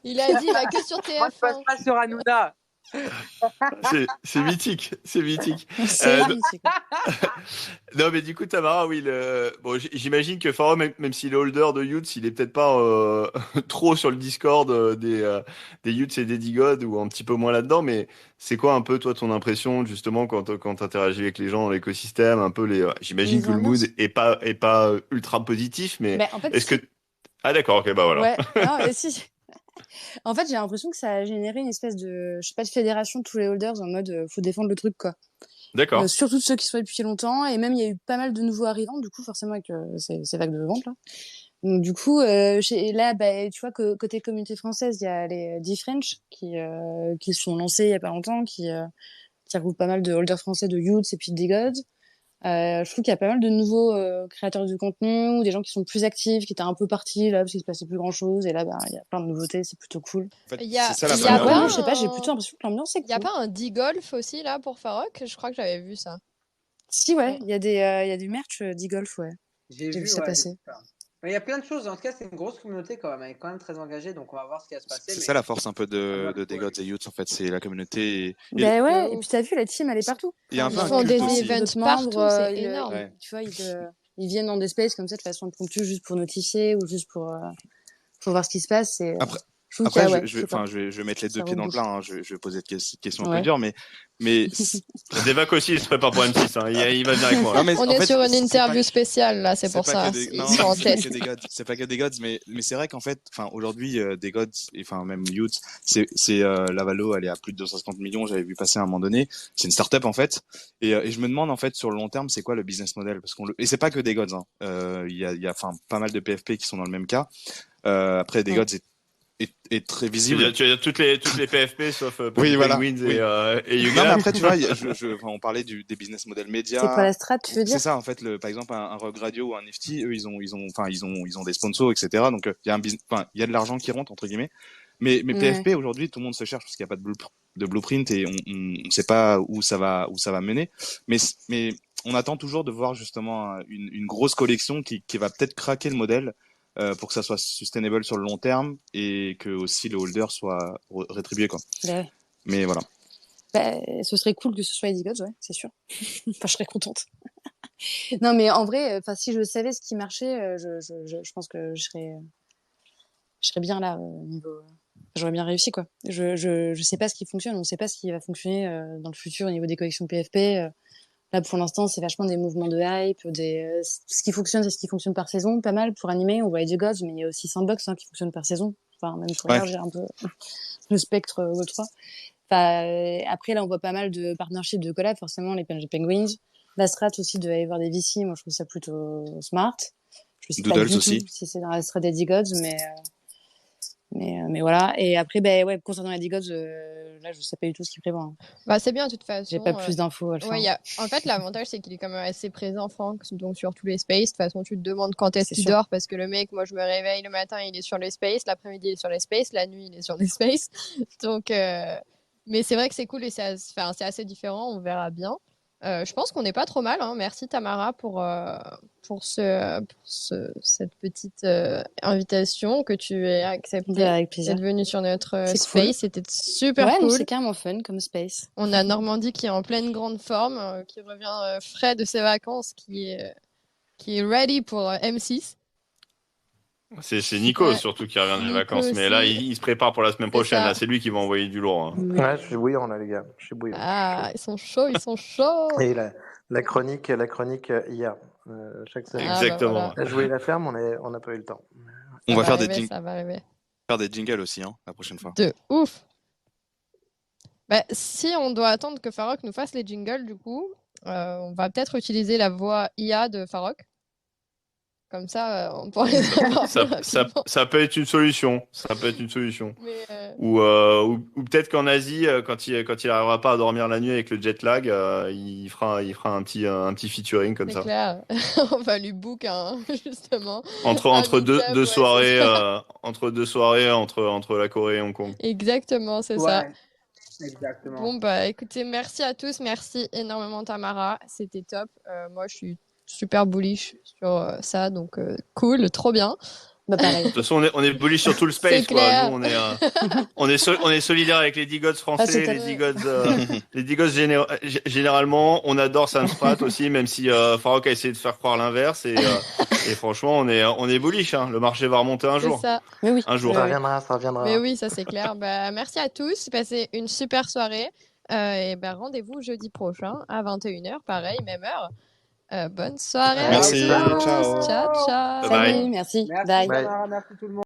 Il a dit, il va que sur Moi, je passe TF1. pas sur Hanouna. C'est mythique, c'est mythique. C'est Euh, mythique. non mais du coup Tamara, oui, bon, j'imagine que Farok, même s'il est holder de Youths, il est peut-être pas trop sur le Discord des Youths et des Digod ou un petit peu moins là-dedans. Mais c'est quoi un peu toi ton impression justement quand t'interagis avec les gens dans l'écosystème, un peu j'imagine que Niveau le mood ambiance. est pas ultra positif, mais Ben, en fait, est-ce que si. ah d'accord, ok, bah voilà. Ouais, non, mais si. En fait, j'ai l'impression que ça a généré une espèce de, je sais pas, de fédération de tous les holders en mode, faut défendre le truc, quoi. D'accord. Surtout de ceux qui sont là depuis longtemps, et même il y a eu pas mal de nouveaux arrivants, du coup, forcément, avec ces vagues de vente, là. Donc, du coup, là, bah, tu vois, que côté communauté française, il y a les D-French qui se sont lancés il y a pas longtemps, qui regroupent pas mal de holders français de Youths et puis de Gods. Je trouve qu'il y a pas mal de nouveaux créateurs de contenu ou des gens qui sont plus actifs, qui étaient un peu partis là parce qu'il se passait plus grand chose et là ben il y a plein de nouveautés, c'est plutôt cool. En fait, Il y a, c'est ça la il y a valeur Ouais, pas non, de. je sais pas, j'ai plutôt un... l'impression que l'ambiance est Il y a cool. pas un D-Golf aussi, là, pour Farok? Je crois que j'avais vu ça. Si ouais, Ouais. il y a du merch d'e-golf, ouais. J'ai J'ai vu vu, ça ouais. passer. Mais il y a plein de choses. En tout cas, c'est une grosse communauté quand même. Elle est quand même très engagée. Donc, on va voir ce qui va se passer. C'est Mais ça la force un peu on va de Gods et Youths en fait, c'est la communauté. Ben De ouais, et puis ouf. t'as vu la team elle est partout. Il y a un Enfin, peu Ils un font culte des aussi. events d'autres membres, partout, c'est énorme. Ouais. tu vois, ils viennent dans des spaces comme ça de façon impromptue juste pour notifier ou juste pour voir ce qui se passe. Et, Après, je trouve qu'il y après, a, ouais, je sais pas, je vais mettre les deux ça pieds dans le rebooste. plat. Hein. Je vais poser une question un peu Ouais. dure, mais Devac aussi, il se prépare pour M6, hein. Il va venir avec moi. non, mais On en est fait, sur une c'est pas interview spéciale, là, c'est c'est pour pas que ça. des Ils non, sont en c'est pas tête. que des gods, c'est pas que des gods, mais c'est vrai qu'en fait, enfin aujourd'hui des gods, et enfin même Youth, c'est la valo, elle est à plus de 250 millions. J'avais vu passer à un moment donné. C'est une startup en fait, et je me demande en fait sur le long terme, c'est quoi le business model parce et c'est pas que des gods. Hein. Il y a enfin pas mal de PFP qui sont dans le même cas. Après des gods est très visible. Tu veux dire toutes les PFP sauf Oui, voilà. Penguins Oui. et Non, Yuga. mais après, tu vois, enfin, on parlait des business models C'est médias. quoi la strat, tu veux C'est dire? ça, en fait, par exemple, un Rogue Radio ou un Nifty, eux, ils ont des sponsors, etc. Donc, il y a il y a de l'argent qui rentre, entre guillemets. Mais Ouais. PFP, aujourd'hui, tout le monde se cherche parce qu'il n'y a pas de blueprint et on sait pas où ça va mener. Mais on attend toujours de voir, justement, une grosse collection qui va peut-être craquer le modèle, pour que ça soit sustainable sur le long terme et que aussi le holder soit rétribué, quoi. Ouais. Mais voilà. Bah, ce serait cool que ce soit Eddie Gods, ouais, c'est sûr. Enfin, je serais contente. Non, mais en vrai, enfin, si je savais ce qui marchait, je pense que je serais bien là, j'aurais bien réussi, quoi. Je sais pas ce qui fonctionne, on sait pas ce qui va fonctionner dans le futur au niveau des collections PFP. Là, pour l'instant, c'est vachement des mouvements de hype, ce qui fonctionne, c'est ce qui fonctionne par saison, pas mal. Pour animer, on voit Age of Gods, mais il y a aussi Sandbox qui fonctionne par saison. Enfin, même pour élargir un peu le spectre Web3. Enfin, après, là, on voit pas mal de partnerships de collab, forcément, les Penguins. La strat aussi de aller voir des VC, moi, je trouve ça plutôt smart. Je sais pas Doodles du aussi. tout si c'est dans la strat des D-Gods, mais voilà. Et après, ouais, concernant les D-Gods, là, je sais pas du tout ce qu'ils prévoient. Hein. Bah, c'est bien, de toute façon. J'ai pas plus d'infos à le ouais, faire. En fait, l'avantage, c'est qu'il est quand même assez présent, Franck, donc sur tous les spaces. De toute façon, tu te demandes quand est-ce C'est qu'il sûr. dort, parce que le mec, moi, je me réveille le matin, il est sur les spaces, l'après-midi, il est sur les spaces, la nuit, il est sur les spaces. Donc, mais c'est vrai que c'est cool et c'est assez différent, on verra bien. Je pense qu'on n'est pas trop mal, hein. Merci Tamara pour cette petite invitation que tu aies acceptée. Avec plaisir. D'être venue sur notre C'est space, cool. c'était super Ouais, cool. c'est carrément fun comme space. On a Normandie qui est en pleine grande forme, qui revient frais de ses vacances, qui est ready pour M6. C'est Nico Ouais. surtout qui revient des Nico vacances, mais là aussi. il se prépare pour la semaine C'est prochaine. ça. Là, c'est lui qui va envoyer du lourd. Hein. Ouais, je suis bouillant là, les gars. Je suis bouillant. Ah, ils sont chauds, ils sont chauds. Et la chronique hier, chaque semaine. Ah, bah Exactement. voilà. Jouer la ferme, on n'a pas eu le temps. On va Ça faire va arriver. des jingles aussi, hein, la prochaine fois. De ouf. Bah, si on doit attendre que Farok nous fasse les jingles, du coup, on va peut-être utiliser la voix IA de Farok. Comme ça, on pourra les avoir plus rapidement. Ça peut être une solution. Ça peut être une solution. Mais, Ou peut-être qu'en Asie, quand il arrivera pas à dormir la nuit avec le jet lag, il fera un petit featuring comme c'est ça. clair. On va lui book justement. Entre deux ouais, soirées, entre la Corée et Hong Kong. Exactement, c'est ça. Ouais, exactement. Bon, bah écoutez, merci à tous. Merci énormément, Tamara. C'était top. Moi, je suis super bullish sur ça, donc cool, trop bien. Bah, pareil. De toute façon, on est bullish sur tout le space, C'est quoi. clair. Nous, on est solidaire avec les D-Gods français, c'est les D-Gods généralement. On adore Sam Spratt aussi, même si Farok a essayé de faire croire l'inverse. Et franchement, on est bullish. Hein. Le marché va remonter un C'est jour. ça. Mais oui. Un jour. Ça reviendra. Mais oui, ça c'est clair. Bah, merci à tous. Passez une super soirée. Et bah, rendez-vous jeudi prochain à 21h, pareil, même heure. Bonne soirée Merci. à tous. Ciao. Ciao, ciao. Bye bye. Salut, merci. Merci, Bye. Tamara, merci tout le monde.